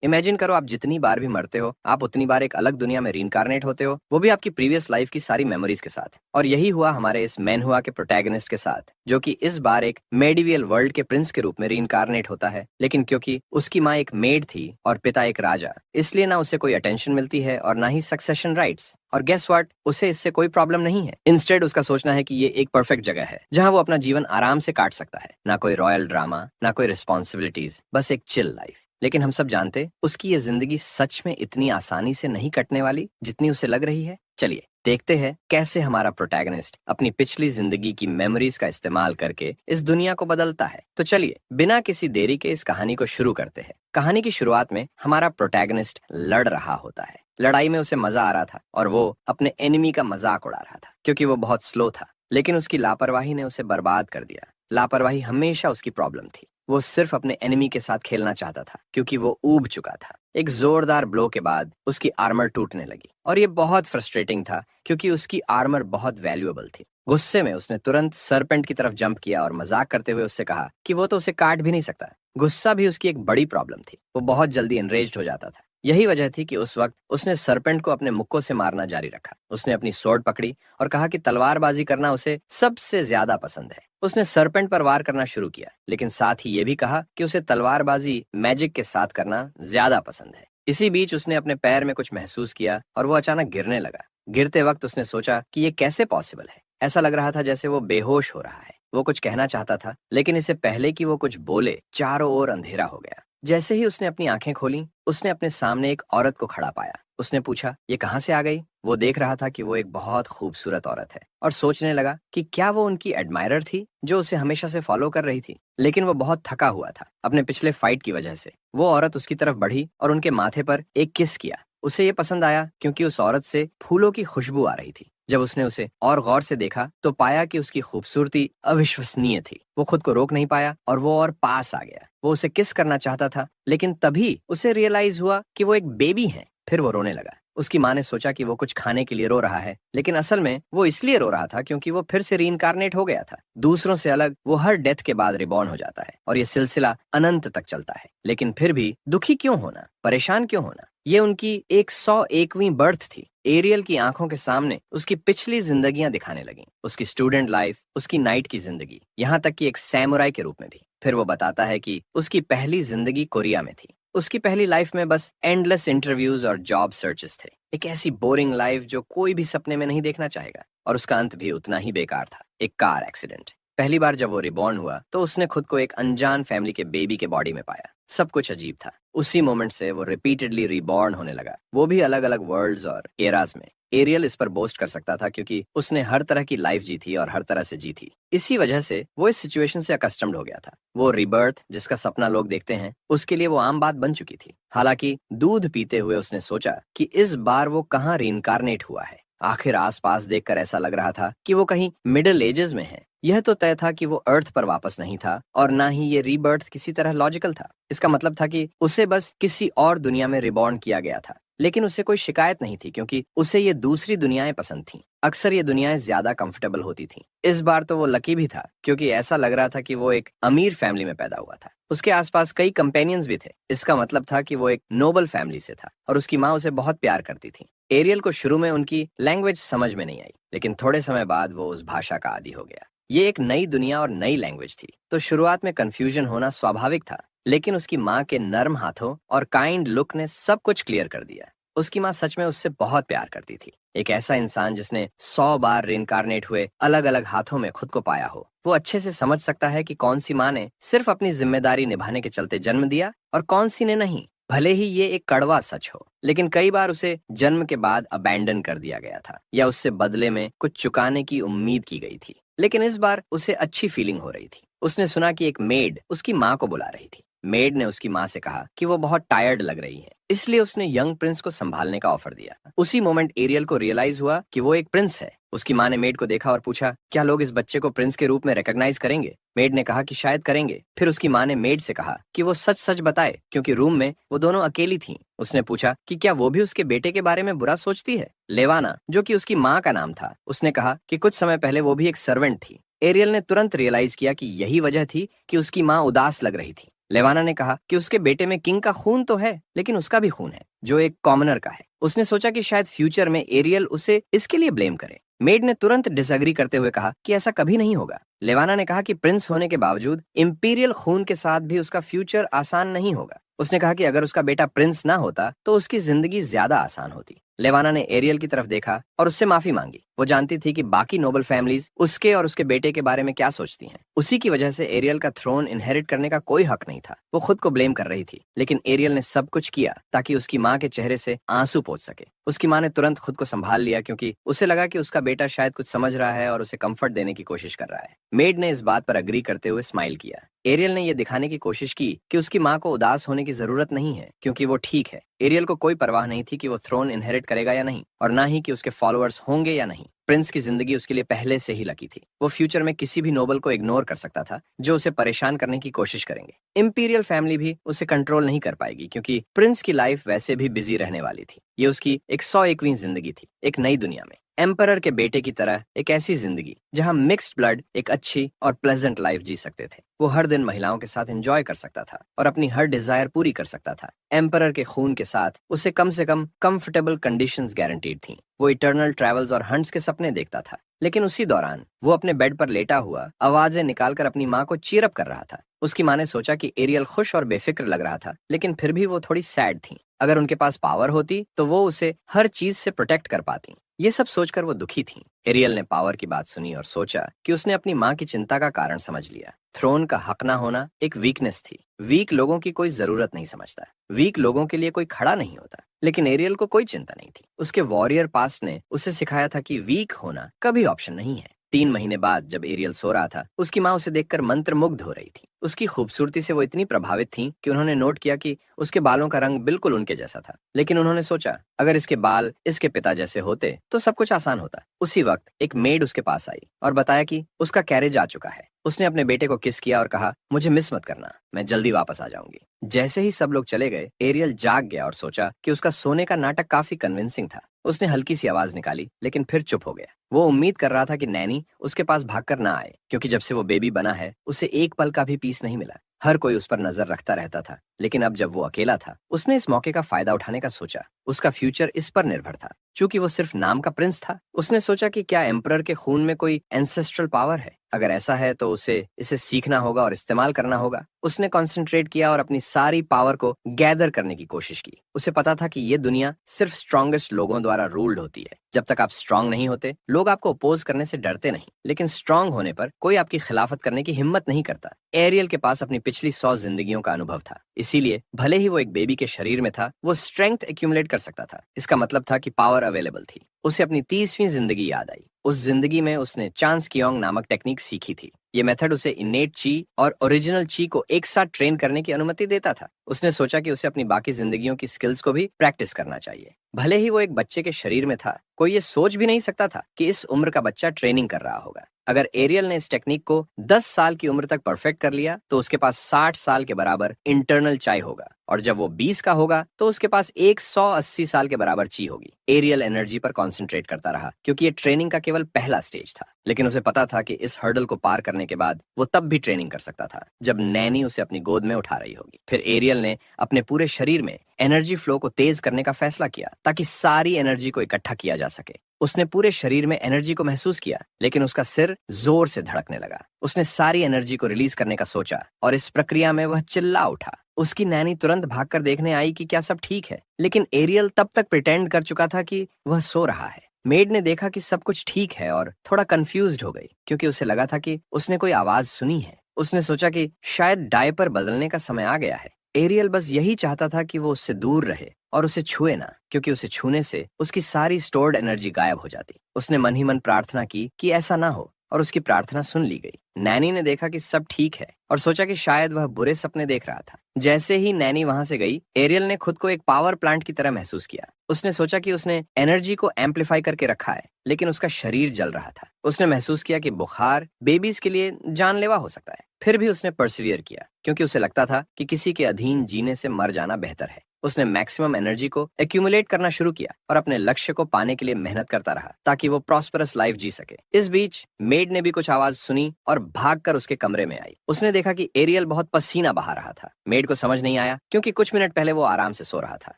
Imagine करो आप जितनी बार भी मरते हो, आप उतनी बार एक अलग दुनिया में रीइंकारनेट होते हो, वो भी आपकी प्रीवियस लाइफ की सारी मेमोरीज के साथ। और यही हुआ हमारे इस मैनहुआ के प्रोटैगनिस्ट के साथ, जो कि इस बार एक मेडिवियल वर्ल्ड के प्रिंस के रूप में रीइंकारनेट होता है। लेकिन क्योंकि उसकी माँ एक मेड थी और पिता एक राजा, इसलिए ना उसे कोई अटेंशन मिलती है और ना ही सक्सेशन राइट्स। और गेस व्हाट, उसे इससे कोई प्रॉब्लम नहीं है। इंस्टेड उसका सोचना है कि ये एक परफेक्ट जगह है जहां वो अपना जीवन आराम से काट सकता है। ना कोई रॉयल ड्रामा, ना कोई रिस्पॉन्सिबिलिटीज, बस एक चिल लाइफ। लेकिन हम सब जानते उसकी ये जिंदगी सच में इतनी आसानी से नहीं कटने वाली जितनी उसे लग रही है। चलिए देखते हैं कैसे हमारा प्रोटैगनिस्ट अपनी पिछली जिंदगी की मेमोरीज का इस्तेमाल करके इस दुनिया को बदलता है। तो चलिए बिना किसी देरी के इस कहानी को शुरू करते हैं। कहानी की शुरुआत में हमारा प्रोटैगनिस्ट लड़ रहा होता है। लड़ाई में उसे मजा आ रहा था और वो अपने एनिमी का मजाक उड़ा रहा था क्योंकि वो बहुत स्लो था। लेकिन उसकी लापरवाही ने उसे बर्बाद कर दिया। लापरवाही हमेशा उसकी प्रॉब्लम थी। वो सिर्फ अपने एनिमी के साथ खेलना चाहता था क्योंकि वो ऊब चुका था। एक जोरदार ब्लो के बाद उसकी आर्मर टूटने लगी और ये बहुत फ्रस्ट्रेटिंग था क्योंकि उसकी आर्मर बहुत वैल्यूएबल थी। गुस्से में उसने तुरंत सरपेंट की तरफ जंप किया और मजाक करते हुए उससे कहा कि वो तो उसे काट भी नहीं सकता। गुस्सा भी उसकी एक बड़ी प्रॉब्लम थी। वो बहुत जल्दी एनरेज्ड हो जाता था। यही वजह थी कि उस वक्त उसने सरपेंट को अपने मुक्कों से मारना जारी रखा। उसने अपनी स्वॉर्ड पकड़ी और कहा कि तलवारबाजी करना उसे सबसे ज्यादा पसंद है। उसने सरपेंट पर वार करना शुरू किया, लेकिन साथ ही ये भी कहा कि उसे तलवारबाजी मैजिक के साथ करना ज्यादा पसंद है। इसी बीच उसने अपने पैर में कुछ महसूस किया और वो अचानक गिरने लगा। गिरते वक्त उसने सोचा कि ये कैसे पॉसिबल है। ऐसा लग रहा था जैसे वो बेहोश हो रहा है। वो कुछ कहना चाहता था, लेकिन इससे पहले कि वो कुछ बोले, चारों ओर अंधेरा हो गया। जैसे ही उसने अपनी आंखें खोली, उसने अपने सामने एक औरत को खड़ा पाया। उसने पूछा, ये कहाँ से आ गई? वो देख रहा था कि वो एक बहुत खूबसूरत औरत है और सोचने लगा कि क्या वो उनकी एडमायरर थी जो उसे हमेशा से फॉलो कर रही थी। लेकिन वो बहुत थका हुआ था अपने पिछले फाइट की वजह से। वो औरत उसकी तरफ बढ़ी और उनके माथे पर एक किस किया। उसे ये पसंद आया क्योंकि उस औरत से फूलों की खुशबू आ रही थी। जब उसने उसे और गौर से देखा तो पाया कि उसकी खूबसूरती अविश्वसनीय थी। वो खुद को रोक नहीं पाया और वो और पास आ गया। वो उसे किस करना चाहता था, लेकिन तभी उसे रियलाइज हुआ कि वो एक बेबी है। फिर वो रोने लगा। उसकी माँ ने सोचा कि वो कुछ खाने के लिए रो रहा है, लेकिन असल में वो इसलिए रो रहा था क्योंकि वो फिर से रीइंकारनेट हो गया था। दूसरों से अलग वो हर डेथ के बाद रिबॉर्न हो जाता है और ये सिलसिला अनंत तक चलता है। लेकिन फिर भी दुखी क्यों होना, परेशान क्यों होना? ये उनकी 101वीं बर्थ थी। एरियल की आंखों के सामने उसकी पिछली जिंदगियां दिखाने लगी। उसकी स्टूडेंट लाइफ, उसकी नाइट की जिंदगी, यहाँ तक कि एक सैमुराई के रूप में भी। फिर वो बताता है कि उसकी पहली जिंदगी कोरिया में थी। उसकी पहली लाइफ में बस एंडलेस इंटरव्यूज और जॉब सर्चेस थे। एक ऐसी बोरिंग लाइफ जो कोई भी सपने में नहीं देखना चाहेगा। और उसका अंत भी उतना ही बेकार था, एक कार एक्सीडेंट। पहली बार जब वो रिबॉर्न हुआ तो उसने खुद को एक अनजान फैमिली के बेबी के बॉडी में पाया। सब कुछ अजीब था। उसी मोमेंट से वो रिपीटेडली रिबॉर्न होने लगा, वो भी अलग अलग वर्ल्ड्स और एराज में। एरियल इस पर बोस्ट कर सकता था क्योंकि उसने हर तरह की लाइफ जी थी और हर तरह से जी थी। इसी वजह से वो इस सिचुएशन से अकस्टम्ड हो गया था। वो रिबर्थ जिसका सपना लोग देखते हैं, उसके लिए वो आम बात बन चुकी थी। हालांकि दूध पीते हुए उसने सोचा कि इस बार वो कहाँ रीइंकारनेट हुआ है। आखिर आसपास देखकर ऐसा लग रहा था कि वो कहीं मिडिल एजेस में है। यह तो तय था कि वो अर्थ पर वापस नहीं था और ना ही ये रीबर्थ किसी तरह लॉजिकल था। इसका मतलब था कि उसे बस किसी और दुनिया में रिबॉर्न किया गया था। लेकिन उसे कोई शिकायत नहीं थी क्योंकि उसे ये दूसरी दुनियाएं पसंद थीं। अक्सर ये दुनियाएं ज्यादा कंफर्टेबल होती थीं। इस बार तो वो लकी भी था क्योंकि ऐसा लग रहा था कि वो एक अमीर फैमिली में पैदा हुआ था। उसके आसपास कई कंपेनियंस भी थे। इसका मतलब था कि वो एक नोबल फैमिली से था और उसकी माँ उसे बहुत प्यार करती थी। एरियल को शुरू में उनकी लैंग्वेज समझ में नहीं आई, लेकिन थोड़े समय बाद वो उस भाषा का आदी हो गया। ये एक नई दुनिया और नई लैंग्वेज थी, तो शुरुआत में कंफ्यूजन होना स्वाभाविक था। लेकिन उसकी माँ के नर्म हाथों और काइंड लुक ने सब कुछ क्लियर कर दिया। उसकी माँ सच में उससे बहुत प्यार करती थी। एक ऐसा इंसान जिसने 100 बार रिइंकारनेट हुए अलग अलग हाथों में खुद को पाया हो, वो अच्छे से समझ सकता है कि कौन सी माँ ने सिर्फ अपनी जिम्मेदारी निभाने के चलते जन्म दिया और कौन सी ने नहीं। भले ही ये एक कड़वा सच हो, लेकिन कई बार उसे जन्म के बाद अबैंडन कर दिया गया था या उससे बदले में कुछ चुकाने की उम्मीद की गई थी। लेकिन इस बार उसे अच्छी फीलिंग हो रही थी। उसने सुना कि एक मेड उसकी माँ को बुला रही थी। मेड ने उसकी माँ से कहा कि वो बहुत टायर्ड लग रही है, इसलिए उसने यंग प्रिंस को संभालने का ऑफर दिया। उसी मोमेंट एरियल को रियलाइज हुआ कि वो एक प्रिंस है। उसकी माँ ने मेड को देखा और पूछा, क्या लोग इस बच्चे को प्रिंस के रूप में रिकॉग्नाइज करेंगे? मेड ने कहा कि शायद करेंगे। फिर उसकी माँ ने मेड से कहा कि वो सच सच बताए क्योंकि रूम में वो दोनों अकेली थीं। उसने पूछा कि क्या वो भी उसके बेटे के बारे में बुरा सोचती है? लेवाना, जो कि उसकी माँ का नाम था, उसने कहा कि कुछ समय पहले वो भी एक सर्वेंट थी। एरियल ने तुरंत रियलाइज किया कि यही वजह थी कि उसकी माँ उदास लग रही थी। लेवाना ने कहा कि उसके बेटे में किंग का खून तो है, लेकिन उसका भी खून है जो एक कॉमनर का है। उसने सोचा कि शायद फ्यूचर में एरियल उसे इसके लिए ब्लेम करे। मेड ने तुरंत डिसएग्री करते हुए कहा कि ऐसा कभी नहीं होगा। लेवाना ने कहा कि प्रिंस होने के बावजूद इंपीरियल खून के साथ भी उसका फ्यूचर आसान नहीं होगा। उसने कहा कि अगर उसका बेटा प्रिंस ना होता तो उसकी जिंदगी ज्यादा आसान होती। लेवाना ने एरियल की तरफ देखा और उससे माफी मांगी। वो जानती थी कि बाकी नोबल फैमिलीज उसके और उसके बेटे के बारे में क्या सोचती हैं। उसी की वजह से एरियल का थ्रोन इनहेरिट करने का कोई हक नहीं था। वो खुद को ब्लेम कर रही थी, लेकिन एरियल ने सब कुछ किया ताकि उसकी माँ के चेहरे से आंसू पोंछ सके। उसकी माँ ने तुरंत खुद को संभाल लिया, क्योंकि उसे लगा कि उसका बेटा शायद कुछ समझ रहा है और उसे कंफर्ट देने की कोशिश कर रहा है। मेड ने इस बात पर अग्री करते हुए स्माइल किया। एरियल ने यह दिखाने की कोशिश की कि उसकी माँ को उदास होने की जरूरत नहीं है, क्योंकि वो ठीक है। एरियल को कोई परवाह नहीं थी कि वो थ्रोन इनहेरिट करेगा या नहीं, और ना ही कि उसके फॉलोअर्स होंगे या नहीं। प्रिंस की जिंदगी उसके लिए पहले से ही लकी थी। वो फ्यूचर में किसी भी नोबल को इग्नोर कर सकता था जो उसे परेशान करने की कोशिश करेंगे। इंपीरियल फैमिली भी उसे कंट्रोल नहीं कर पाएगी, क्योंकि प्रिंस की लाइफ वैसे भी बिजी रहने वाली थी। ये उसकी 101वीं जिंदगी थी, एक नई दुनिया में, एम्परर के बेटे की तरह एक ऐसी जिंदगी जहां मिक्स्ड ब्लड एक अच्छी और प्लेजेंट लाइफ जी सकते थे। वो हर दिन महिलाओं के साथ एंजॉय कर सकता था और अपनी हर डिजायर पूरी कर सकता था। एम्परर के खून के साथ उसे कम से कम कंफर्टेबल कंडीशंस गारंटीड थीं। वो इटर्नल ट्रैवल्स और हंट्स के सपने देखता था, लेकिन उसी दौरान वो अपने बेड पर लेटा हुआ आवाजें निकालकर अपनी माँ को चीयर अप कर रहा था। उसकी माँ ने सोचा कि एरियल खुश और बेफिक्र लग रहा था, लेकिन फिर भी वो थोड़ी सैड थी। अगर उनके पास पावर होती तो वो उसे हर चीज से प्रोटेक्ट कर पाती। ये सब सोचकर वो दुखी थी। एरियल ने पावर की बात सुनी और सोचा कि उसने अपनी माँ की चिंता का कारण समझ लिया। थ्रोन का हक ना होना एक वीकनेस थी। वीक लोगों की कोई जरूरत नहीं समझता, वीक लोगों के लिए कोई खड़ा नहीं होता। लेकिन एरियल को कोई चिंता नहीं थी। उसके वॉरियर पास्ट ने उसे सिखाया था कि वीक होना कभी ऑप्शन नहीं है। 3 महीने बाद जब एरियल सो रहा था, उसकी माँ उसे देखकर मंत्रमुग्ध हो रही थी। उसकी खूबसूरती से वो इतनी प्रभावित थी कि उन्होंने नोट किया कि उसके बालों का रंग बिल्कुल उनके जैसा था। लेकिन उन्होंने सोचा, अगर इसके बाल इसके पिता जैसे होते तो सब कुछ आसान होता। उसी वक्त एक मेड उसके पास आई और बताया कि उसका कैरेज आ चुका है। उसने अपने बेटे को किस किया और कहा, मुझे मिस मत करना, मैं जल्दी वापस आ जाऊंगी। जैसे ही सब लोग चले गए, एरियल जाग गया और सोचा कि उसका सोने का नाटक काफी कन्विंसिंग था। उसने हल्की सी आवाज निकाली, लेकिन फिर चुप हो गया। वो उम्मीद कर रहा था कि नैनी उसके पास भागकर ना आए, क्योंकि जब से वो बेबी बना है उसे एक पल का भी पीस नहीं मिला। हर कोई उस पर नजर रखता रहता था, लेकिन अब जब वो अकेला था, उसने इस मौके का फायदा उठाने का सोचा। उसका फ्यूचर इस पर निर्भर था। चूंकि वो सिर्फ नाम का प्रिंस था, उसने सोचा कि क्या एम्परर के खून में कोई एंसेस्ट्रल पावर है। अगर ऐसा है तो उसे इसे सीखना होगा और इस्तेमाल करना होगा। उसने कंसंट्रेट किया और अपनी सारी पावर को गैदर करने की कोशिश की। उसे पता था कि ये दुनिया सिर्फ स्ट्रॉन्गेस्ट लोगों द्वारा रूल्ड होती है। जब तक आप स्ट्रांग नहीं होते, लोग आपको अपोज करने से डरते नहीं, लेकिन स्ट्रांग होने पर कोई आपकी खिलाफत करने की हिम्मत नहीं करता। एरियल के पास अपनी पिछली 100 जिंदगियों का अनुभव था, इसीलिए भले ही वो एक बेबी के शरीर में था, वो स्ट्रेंथ एक्यूमुलेट कर सकता था। इसका मतलब था कि पावर अवेलेबल थी। उसे अपनी 30वीं जिंदगी याद आई। उस जिंदगी में उसने चांस कियोंग नामक टेक्निक सीखी थी। ये मेथड उसे इनेट ची और ओरिजिनल ची को एक साथ ट्रेन करने की अनुमति देता था। उसने सोचा कि उसे अपनी बाकी जिंदगियों की स्किल्स को भी प्रैक्टिस करना चाहिए। भले ही वो एक बच्चे के शरीर में था, कोई ये सोच भी नहीं सकता था कि इस उम्र का बच्चा ट्रेनिंग कर रहा होगा। अगर एरियल ने इस टेक्निक को 10 साल की उम्र तक परफेक्ट कर लिया तो उसके पास 60 साल के बराबर इंटरनल चाय होगा, और जब वो 20 का होगा तो उसके पास 180 साल के बराबर ची होगी। एरियल एनर्जी पर कंसंट्रेट करता रहा, क्योंकि ये ट्रेनिंग का केवल पहला स्टेज था। लेकिन उसे पता था कि इस हर्डल को पार करने के बाद वो तब भी ट्रेनिंग कर सकता था, जब नैनी उसे अपनी गोद में उठा रही होगी। फिर एरियल ने अपने पूरे शरीर में एनर्जी फ्लो को तेज करने का फैसला किया, ताकि सारी एनर्जी को इकट्ठा किया जा सके। उसने पूरे शरीर में एनर्जी को महसूस किया, लेकिन उसका सिर जोर से धड़कने लगा। उसने सारी एनर्जी को रिलीज करने का सोचा, और इस प्रक्रिया में वह चिल्ला उठा। उसकी नैनी तुरंत भागकर देखने आई कि क्या सब ठीक है, लेकिन एरियल तब तक प्रिटेंड कर चुका था कि वह सो रहा है। मेड ने देखा कि सब कुछ ठीक है और थोड़ा कंफ्यूज्ड हो गई, क्योंकि उसे लगा था कि उसने कोई आवाज सुनी है। उसने सोचा कि शायद डायपर बदलने का समय आ गया है। एरियल बस यही चाहता था कि वो उससे दूर रहे और उसे छुए ना, क्योंकि उसे छूने से उसकी सारी स्टोर्ड एनर्जी गायब हो जाती। उसने मन ही मन प्रार्थना की कि ऐसा ना हो, और उसकी प्रार्थना सुन ली गई। नैनी ने देखा कि सब ठीक है और सोचा कि शायद वह बुरे सपने देख रहा था। जैसे ही नैनी वहां से गई, एरियल ने खुद को एक पावर प्लांट की तरह महसूस किया। उसने सोचा कि उसने एनर्जी को एम्पलीफाई करके रखा है, लेकिन उसका शरीर जल रहा था। उसने महसूस किया कि बुखार बेबीज के लिए जानलेवा हो सकता है। फिर भी उसने परसिवियर किया, क्योंकि उसे लगता था कि किसी के अधीन जीने से मर जाना बेहतर है। उसने मैक्सिमम एनर्जी को एक्यूमुलेट करना शुरू किया और अपने लक्ष्य को पाने के लिए मेहनत करता रहा ताकि वो प्रॉस्परस लाइफ जी सके। इस बीच मेड ने भी कुछ आवाज सुनी और भागकर उसके कमरे में आई। उसने देखा कि एरियल बहुत पसीना बहा रहा था। मेड को समझ नहीं आया क्योंकि कुछ मिनट पहले वो आराम से सो रहा था।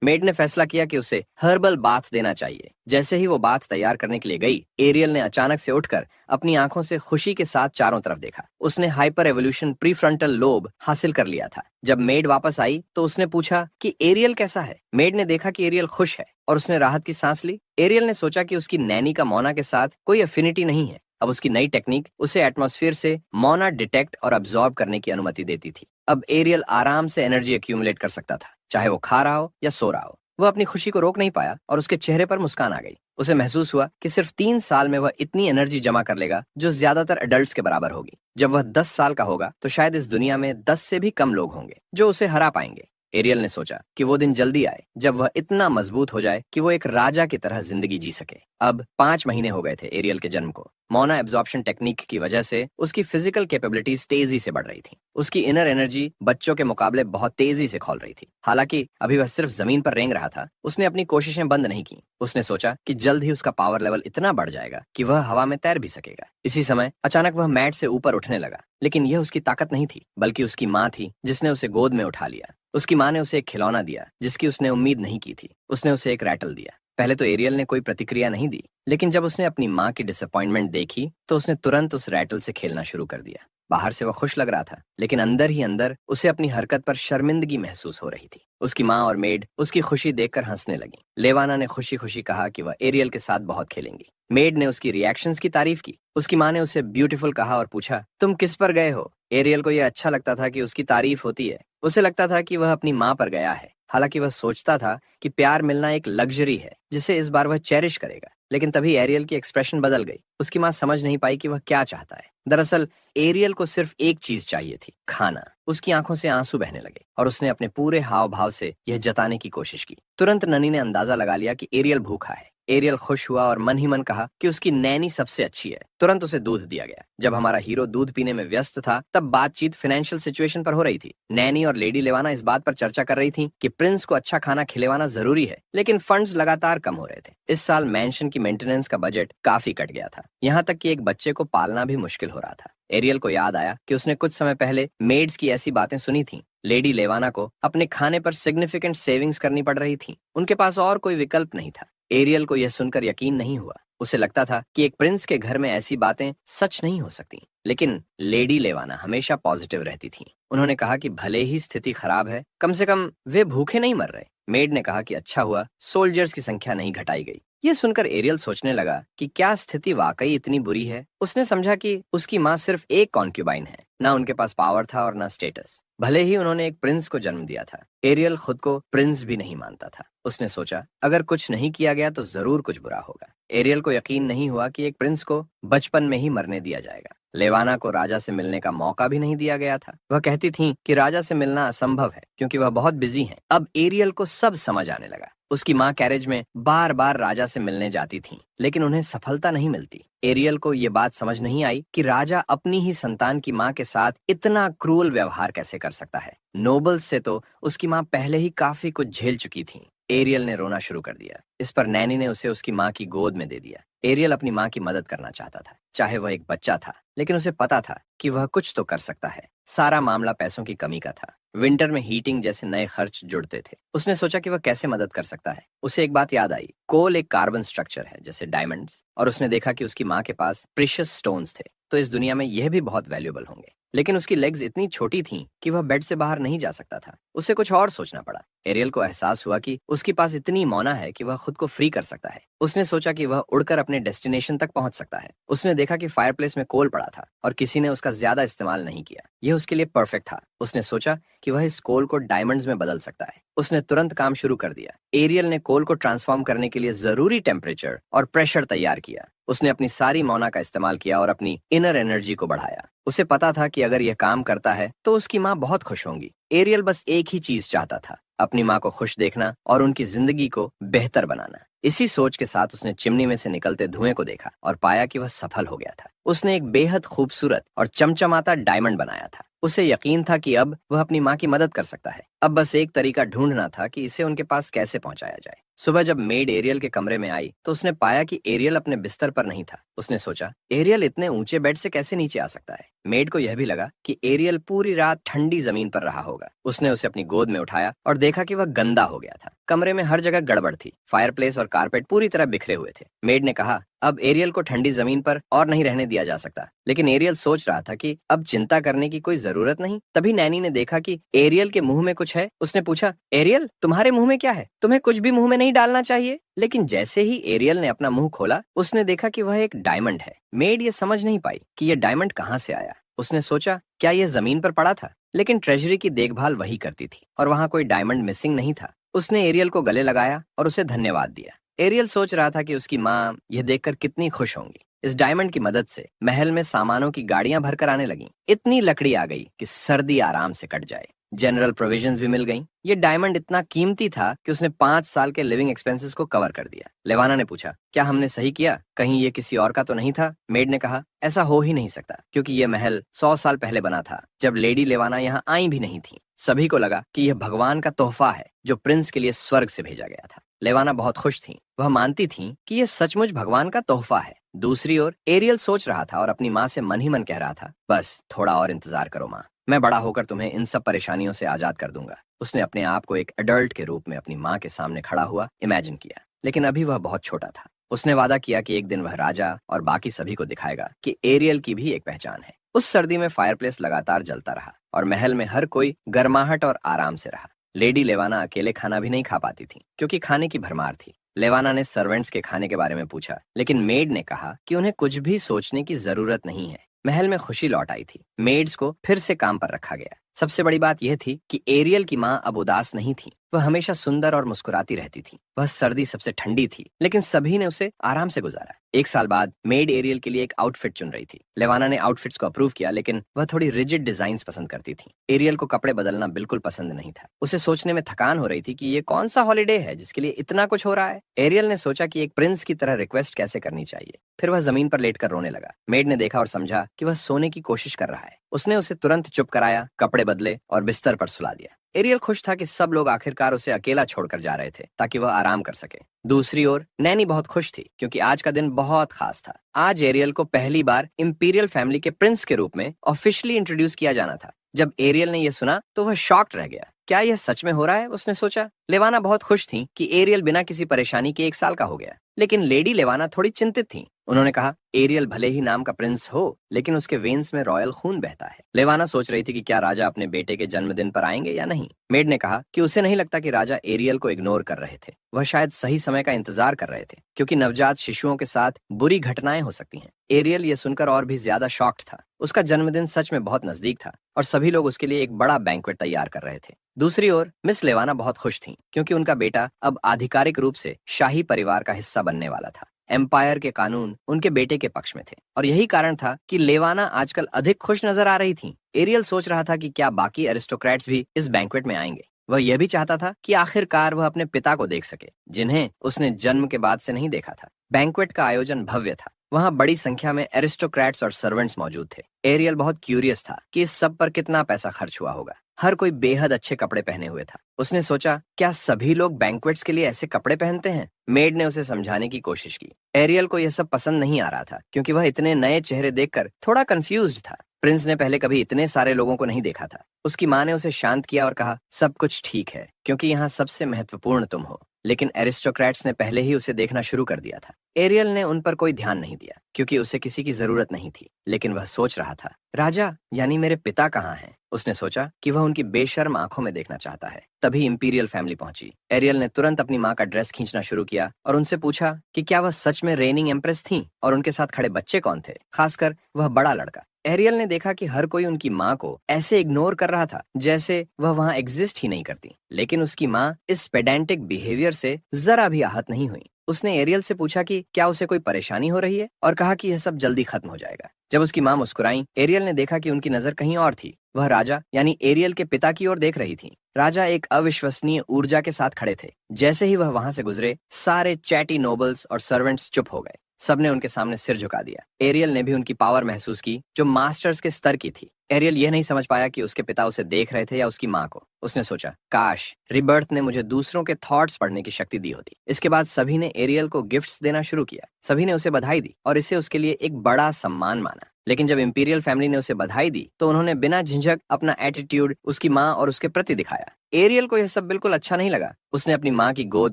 मेड ने फैसला किया कि उसे हर्बल बाथ देना चाहिए। जैसे ही वो बाथ तैयार करने के लिए गई, एरियल ने अचानक से उठकर अपनी आंखों से खुशी के साथ चारों तरफ देखा। उसने हाइपर एवोल्यूशन प्रीफ्रंटल लोब हासिल कर लिया था। जब मेड वापस आई तो उसने पूछा कि एरियल कैसा है। मेड ने देखा कि एरियल खुश है और उसने राहत की सांस ली। एरियल ने सोचा कि उसकी नैनी का मोना के साथ कोई अफिनिटी नहीं है। अब उसकी नई टेक्निक उसे एटमॉस्फेयर से मोना डिटेक्ट और अब्सॉर्ब करने की अनुमति देती थी। अब एरियल आराम से एनर्जी एक्यूमुलेट कर सकता था, चाहे वो खा रहा हो या सो रहा हो। वह अपनी खुशी को रोक नहीं पाया और उसके चेहरे पर मुस्कान आ गई। उसे महसूस हुआ कि सिर्फ 3 साल में वह इतनी एनर्जी जमा कर लेगा जो ज्यादातर एडल्ट्स के बराबर होगी। जब वह 10 साल का होगा तो शायद इस दुनिया में 10 से भी कम लोग होंगे जो उसे हरा पाएंगे। एरियल ने सोचा कि वो दिन जल्दी आए जब वह इतना मजबूत हो जाए कि वो एक राजा की तरह जिंदगी जी सके। अब 5 महीने हो गए थे एरियल के जन्म को। मोना एब्जॉर्प्शन टेक्निक की वजह से उसकी फिजिकल कैपेबिलिटीज तेजी से बढ़ रही थी। उसकी इनर एनर्जी बच्चों के मुकाबले बहुत तेजी से खौल रही थी। हालांकि अभी वह सिर्फ जमीन पर रेंग रहा था, उसने अपनी कोशिशें बंद नहीं की। उसने सोचा कि जल्द ही उसका पावर लेवल इतना बढ़ जाएगा कि वह हवा में तैर भी सकेगा। इसी समय अचानक वह मैट से ऊपर उठने लगा, लेकिन यह उसकी ताकत नहीं थी बल्कि उसकी माँ थी जिसने उसे गोद में उठा लिया। उसकी माँ ने उसे एक खिलौना दिया जिसकी उसने उम्मीद नहीं की थी। उसने उसे एक रैटल दिया। पहले तो एरियल ने कोई प्रतिक्रिया नहीं दी, लेकिन जब उसने अपनी माँ की डिसअपॉइंटमेंट देखी तो उसने तुरंत उस रैटल से खेलना शुरू कर दिया। बाहर से वह खुश लग रहा था, लेकिन अंदर ही अंदर उसे अपनी हरकत पर शर्मिंदगी महसूस हो रही थी। उसकी माँ और मेड उसकी खुशी देखकर हंसने लगी। लेवाना ने खुशी खुशी कहा कि वह एरियल के साथ बहुत खेलेंगी। मेड ने उसकी रिएक्शंस की तारीफ की। उसकी माँ ने उसे ब्यूटीफुल कहा और पूछा, तुम किस पर गए हो? एरियल को यह अच्छा लगता था कि उसकी तारीफ होती है। उसे लगता था कि वह अपनी माँ पर गया है। हालांकि वह सोचता था कि प्यार मिलना एक लग्जरी है जिसे इस बार वह चेरिश करेगा। लेकिन तभी एरियल की एक्सप्रेशन बदल गई। उसकी माँ समझ नहीं पाई कि वह क्या चाहता है। दरअसल एरियल को सिर्फ एक चीज चाहिए थी, खाना। उसकी आंखों से आंसू बहने लगे और उसने अपने पूरे हाव भाव से यह जताने की कोशिश की। तुरंत ननी ने अंदाजा लगा लिया कि एरियल भूखा है। एरियल खुश हुआ और मन ही मन कहा कि उसकी नैनी सबसे अच्छी है। तुरंत उसे दूध दिया गया। जब हमारा हीरो दूध पीने में व्यस्त था तब बातचीत फाइनेंशियल सिचुएशन पर हो रही थी। नैनी और लेडी लेवाना इस बात पर चर्चा कर रही थी कि प्रिंस को अच्छा खाना खिलवाना जरूरी है, लेकिन फंड्स लगातार कम हो रहे थे। इस साल मैंशन की मेंटेनेंस का बजट काफी कट गया था, यहाँ तक कि एक बच्चे को पालना भी मुश्किल हो रहा था। एरियल को याद आया कि उसने कुछ समय पहले मेड्स की ऐसी बातें सुनी थी। लेडी लेवाना को अपने खाने पर सिग्निफिकेंट सेविंग्स करनी पड़ रही थी। उनके पास और कोई विकल्प नहीं था। एरियल को यह सुनकर यकीन नहीं हुआ। उसे लगता था कि एक प्रिंस के घर में ऐसी बातें सच नहीं हो सकती। लेकिन लेडी लेवाना हमेशा पॉजिटिव रहती थी। उन्होंने कहा कि भले ही स्थिति खराब है, कम से कम वे भूखे नहीं मर रहे। मेड ने कहा कि अच्छा हुआ सोल्जर्स की संख्या नहीं घटाई गई। यह सुनकर एरियल सोचने लगा कि क्या स्थिति वाकई इतनी बुरी है। उसने समझा कि उसकी माँ सिर्फ एक कॉन्क्यूबाइन है, ना उनके पास पावर था और ना स्टेटस। भले ही उन्होंने एक प्रिंस को जन्म दिया था, एरियल खुद को प्रिंस भी नहीं मानता था। उसने सोचा अगर कुछ नहीं किया गया तो जरूर कुछ बुरा होगा। एरियल को यकीन नहीं हुआ कि एक प्रिंस को बचपन में ही मरने दिया जाएगा। लेवाना को राजा से मिलने का मौका भी नहीं दिया गया था। वह कहती थी कि राजा से मिलना असंभव है क्योंकि वह बहुत बिजी हैं। अब एरियल को सब समझ आने लगा। उसकी माँ कैरेज में बार बार राजा से मिलने जाती थी, लेकिन उन्हें सफलता नहीं मिलती। एरियल को ये बात समझ नहीं आई कि राजा अपनी ही संतान की माँ के साथ इतना क्रूअल व्यवहार कैसे कर सकता है। नोबल्स से तो उसकी माँ पहले ही काफी कुछ झेल चुकी थी। एरियल ने रोना शुरू कर दिया। इस पर नैनी ने उसे उसकी माँ की गोद में दे दिया। एरियल अपनी माँ की मदद करना चाहता था, चाहे वह एक बच्चा था, लेकिन उसे पता था कि वह कुछ तो कर सकता है। सारा मामला पैसों की कमी का था। विंटर में हीटिंग जैसे नए खर्च जुड़ते थे। उसने सोचा कि वह कैसे मदद कर सकता है। उसे एक बात याद आई, कोल एक कार्बन स्ट्रक्चर है जैसे डायमंड्स, और उसने देखा कि उसकी माँ के पास प्रीशियस स्टोन्स थे, तो इस दुनिया में यह भी बहुत वैल्यूएबल होंगे। लेकिन उसकी लेग्स इतनी छोटी थीं कि वह बेड से बाहर नहीं जा सकता था। उसे कुछ और सोचना पड़ा। एरियल को एहसास हुआ कि उसके पास इतनी मोना है कि वह खुद को फ्री कर सकता है। उसने सोचा कि वह उड़कर अपने डेस्टिनेशन तक पहुंच सकता है। उसने देखा कि फायरप्लेस में कोल पड़ा था और किसी ने उसका ज्यादा इस्तेमाल नहीं किया। यह उसके लिए परफेक्ट था। उसने सोचा कि वह इस कोल को डायमंड्स में बदल सकता है। उसने तुरंत काम शुरू कर दिया। एरियल ने कोल को ट्रांसफॉर्म करने के लिए जरूरी टेम्परेचर और प्रेशर तैयार किया। उसने अपनी सारी मोना का इस्तेमाल किया और अपनी इनर एनर्जी को बढ़ाया। उसे पता था कि अगर यह काम करता है तो उसकी माँ बहुत खुश होंगी। एरियल बस एक ही चीज चाहता था, अपनी माँ को खुश देखना और उनकी जिंदगी को बेहतर बनाना। इसी सोच के साथ उसने चिमनी में से निकलते धुएं को देखा और पाया कि वह सफल हो गया था। उसने एक बेहद खूबसूरत और चमचमाता डायमंड बनाया था। उसे यकीन था कि अब वह अपनी माँ की मदद कर सकता है। अब बस एक तरीका ढूंढना था कि इसे उनके पास कैसे पहुंचाया जाए। सुबह जब मेड एरियल के कमरे में आई तो उसने पाया कि एरियल अपने बिस्तर पर नहीं था। उसने सोचा, एरियल इतने ऊंचे बेड से कैसे नीचे आ सकता है। मेड को यह भी लगा कि एरियल पूरी रात ठंडी जमीन पर रहा होगा। उसने उसे अपनी गोद में उठाया और देखा कि वह गंदा हो गया था। कमरे में हर जगह गड़बड़ थी। फायरप्लेस और कारपेट पूरी तरह बिखरे हुए थे। मेड ने कहा, अब एरियल को ठंडी जमीन पर और नहीं रहने दिया जा सकता। लेकिन एरियल सोच रहा था कि अब चिंता करने की कोई जरूरत नहीं। तभी नैनी ने देखा कि एरियल के मुंह में कुछ है। उसने पूछा, एरियल तुम्हारे मुंह में क्या है? तुम्हें कुछ भी मुंह में नहीं डालना चाहिए। लेकिन जैसे ही एरियल ने अपना मुंह खोला, उसने देखा कि वह एक डायमंड है। मेड ये समझ नहीं पाई कि यह डायमंड कहाँ से आया। उसने सोचा, क्या यह जमीन पर पड़ा था? लेकिन ट्रेजरी की देखभाल वही करती थी और वहां कोई डायमंड मिसिंग नहीं था। उसने एरियल को गले लगाया और उसे धन्यवाद दिया। एरियल सोच रहा था कि उसकी माँ यह देखकर कितनी खुश होंगी। इस डायमंड की मदद से महल में सामानों की गाड़ियां भरकर आने लगीं। इतनी लकड़ी आ गई कि सर्दी आराम से कट जाए। जनरल प्रोविजंस भी मिल गईं। ये डायमंड इतना कीमती था कि उसने 5 साल के लिविंग एक्सपेंसेस को कवर कर दिया। लेवाना ने पूछा, क्या हमने सही किया? कहीं ये किसी और का तो नहीं था? मेड ने कहा, ऐसा हो ही नहीं सकता, क्योंकि ये महल 100 साल पहले बना था, जब लेडी लेवाना यहाँ आई भी नहीं थी। सभी को लगा कि यह भगवान का तोहफा है जो प्रिंस के लिए स्वर्ग से भेजा गया था। लेवाना बहुत खुश थी। वह मानती थी कि यह सचमुच भगवान का तोहफा है। दूसरी ओर एरियल सोच रहा था और अपनी माँ से मन ही मन कह रहा था, बस थोड़ा और इंतजार करो माँ, मैं बड़ा होकर तुम्हें इन सब परेशानियों से आजाद कर दूंगा। उसने अपने आप को एक अडल्ट के रूप में अपनी माँ के सामने खड़ा हुआ इमेजिन किया। लेकिन अभी वह बहुत छोटा था। उसने वादा किया कि एक दिन वह राजा और बाकी सभी को दिखाएगा कि एरियल की भी एक पहचान है। उस सर्दी में फायरप्लेस लगातार जलता रहा और महल में हर कोई गर्माहट और आराम से रहा। लेडी लेवाना अकेले खाना भी नहीं खा पाती थी, क्योंकि खाने की भरमार थी। लेवाना ने सर्वेंट्स के खाने के बारे में पूछा, लेकिन मेड ने कहा कि उन्हें कुछ भी सोचने की जरूरत नहीं है। महल में खुशी लौट आई थी। मेड्स को फिर से काम पर रखा गया। सबसे बड़ी बात यह थी कि एरियल की माँ अब उदास नहीं थी। वह हमेशा सुंदर और मुस्कुराती रहती थी। वह सर्दी सबसे ठंडी थी, लेकिन सभी ने उसे आराम से गुजारा। 1 साल बाद मेड एरियल के लिए एक आउटफिट चुन रही थी। लेवाना ने आउटफिट्स को अप्रूव किया, लेकिन वह थोड़ी रिजिड डिजाइन्स पसंद करती थी। एरियल को कपड़े बदलना बिल्कुल पसंद नहीं था। उसे सोचने में थकान हो रही थी कि ये कौन सा हॉलिडे है जिसके लिए इतना कुछ हो रहा है। एरियल ने सोचा कि एक प्रिंस की तरह रिक्वेस्ट कैसे करनी चाहिए। फिर वह जमीन पर लेटकर रोने लगा। मेड ने देखा और समझा कि वह सोने की कोशिश कर रहा है। उसने उसे तुरंत चुप कराया, कपड़े बदले और बिस्तर पर सुला दिया। एरियल खुश था कि सब लोग आखिरकार उसे अकेला छोड़कर जा रहे थे ताकि वह आराम कर सके। दूसरी ओर नैनी बहुत खुश थी, क्योंकि आज का दिन बहुत खास था। आज एरियल को पहली बार इंपीरियल फैमिली के प्रिंस के रूप में ऑफिशियली इंट्रोड्यूस किया जाना था। जब एरियल ने यह सुना तो वह शॉक्ड रह गया। क्या यह सच में हो रहा है? उसने सोचा। लेवाना बहुत खुश थी कि एरियल बिना किसी परेशानी के 1 साल का हो गया, लेकिन लेडी लेवाना थोड़ी चिंतित थी। उन्होंने कहा, एरियल भले ही नाम का प्रिंस हो, लेकिन उसके वेन्स में रॉयल खून बहता है। लेवाना सोच रही थी कि क्या राजा अपने बेटे के जन्मदिन पर आएंगे या नहीं। मेड ने कहा कि उसे नहीं लगता कि राजा एरियल को इग्नोर कर रहे थे। वह शायद सही समय का इंतजार कर रहे थे, क्योंकि नवजात शिशुओं के साथ बुरी घटनाएं हो सकती हैं। एरियल ये सुनकर और भी ज्यादा शॉक्ड था। उसका जन्मदिन सच में बहुत नजदीक था और सभी लोग उसके लिए एक बड़ा बैंक्वेट तैयार कर रहे थे। दूसरी ओर मिस लेवाना बहुत खुश थी, क्योंकि उनका बेटा अब आधिकारिक रूप से शाही परिवार का हिस्सा बनने वाला था। एम्पायर के कानून उनके बेटे के पक्ष में थे और यही कारण था कि लेवाना आजकल अधिक खुश नजर आ रही थी। एरियल सोच रहा था कि क्या बाकी एरिस्टोक्रेट्स भी इस बैंक्वेट में आएंगे। वह यह भी चाहता था कि आखिरकार वह अपने पिता को देख सके, जिन्हें उसने जन्म के बाद से नहीं देखा था। बैंक्वेट का आयोजन भव्य था। वहां बड़ी संख्या में एरिस्टोक्रेट्स और सर्वेंट्स मौजूद थे। एरियल बहुत क्यूरियस था कि इस सब पर कितना पैसा खर्च हुआ होगा। हर कोई बेहद अच्छे कपड़े पहने हुए था। उसने सोचा, क्या सभी लोग बैंक्वेट्स के लिए ऐसे कपड़े पहनते हैं? मेड ने उसे समझाने की कोशिश की। एरियल को यह सब पसंद नहीं आ रहा था, क्योंकि वह इतने नए चेहरे देखकर थोड़ा कंफ्यूज्ड था। प्रिंस ने पहले कभी इतने सारे लोगों को नहीं देखा था। उसकी माँ ने उसे शांत किया और कहा, सब कुछ ठीक है, क्योंकि यहाँ सबसे महत्वपूर्ण तुम हो। लेकिन एरिस्टोक्रेट्स ने पहले ही उसे देखना शुरू कर दिया था। एरियल ने उन पर कोई ध्यान नहीं दिया, क्योंकि उसे किसी की जरूरत नहीं थी। लेकिन वह सोच रहा था, राजा यानी मेरे पिता कहाँ हैं? उसने सोचा कि वह उनकी बेशर्म आंखों में देखना चाहता है। तभी इंपीरियल फैमिली पहुंची। एरियल ने तुरंत अपनी माँ का ड्रेस खींचना शुरू किया और उनसे पूछा कि क्या वह सच में रेनिंग एम्प्रेस थी और उनके साथ खड़े बच्चे कौन थे, खासकर वह बड़ा लड़का। एरियल ने देखा कि हर कोई उनकी माँ को ऐसे इग्नोर कर रहा था जैसे वह वहां एग्जिस्ट ही नहीं करती। लेकिन उसकी माँ इस पेडेंटिक बिहेवियर से जरा भी आहत नहीं हुई। उसने एरियल से पूछा कि क्या उसे कोई परेशानी हो रही है और कहा कि यह सब जल्दी खत्म हो जाएगा। जब उसकी माँ मुस्कुराई, एरियल ने देखा कि उनकी नजर कहीं और थी। वह राजा यानी एरियल के पिता की ओर देख रही थी। राजा एक अविश्वसनीय ऊर्जा के साथ खड़े थे। जैसे ही वह वहां से गुजरे, सारे चैटी नोबल्स और सर्वेंट्स चुप हो गए। सबने उनके सामने सिर झुका दिया। एरियल ने भी उनकी पावर महसूस की जो मास्टर्स के स्तर की थी। एरियल यह नहीं समझ पाया कि उसके पिता उसे देख रहे थे या उसकी माँ को। उसने सोचा, काश रिबर्थ ने मुझे दूसरों के थॉट्स पढ़ने की शक्ति दी होती। इसके बाद सभी ने एरियल को गिफ्ट्स देना शुरू किया। सभी ने उसे बधाई दी और इसे उसके लिए एक बड़ा सम्मान माना। लेकिन जब इंपीरियल फैमिली ने उसे बधाई दी तो उन्होंने बिना झिझक अपना एटीट्यूड उसकी माँ और उसके प्रति दिखाया। एरियल को यह सब बिल्कुल अच्छा नहीं लगा। उसने अपनी माँ की गोद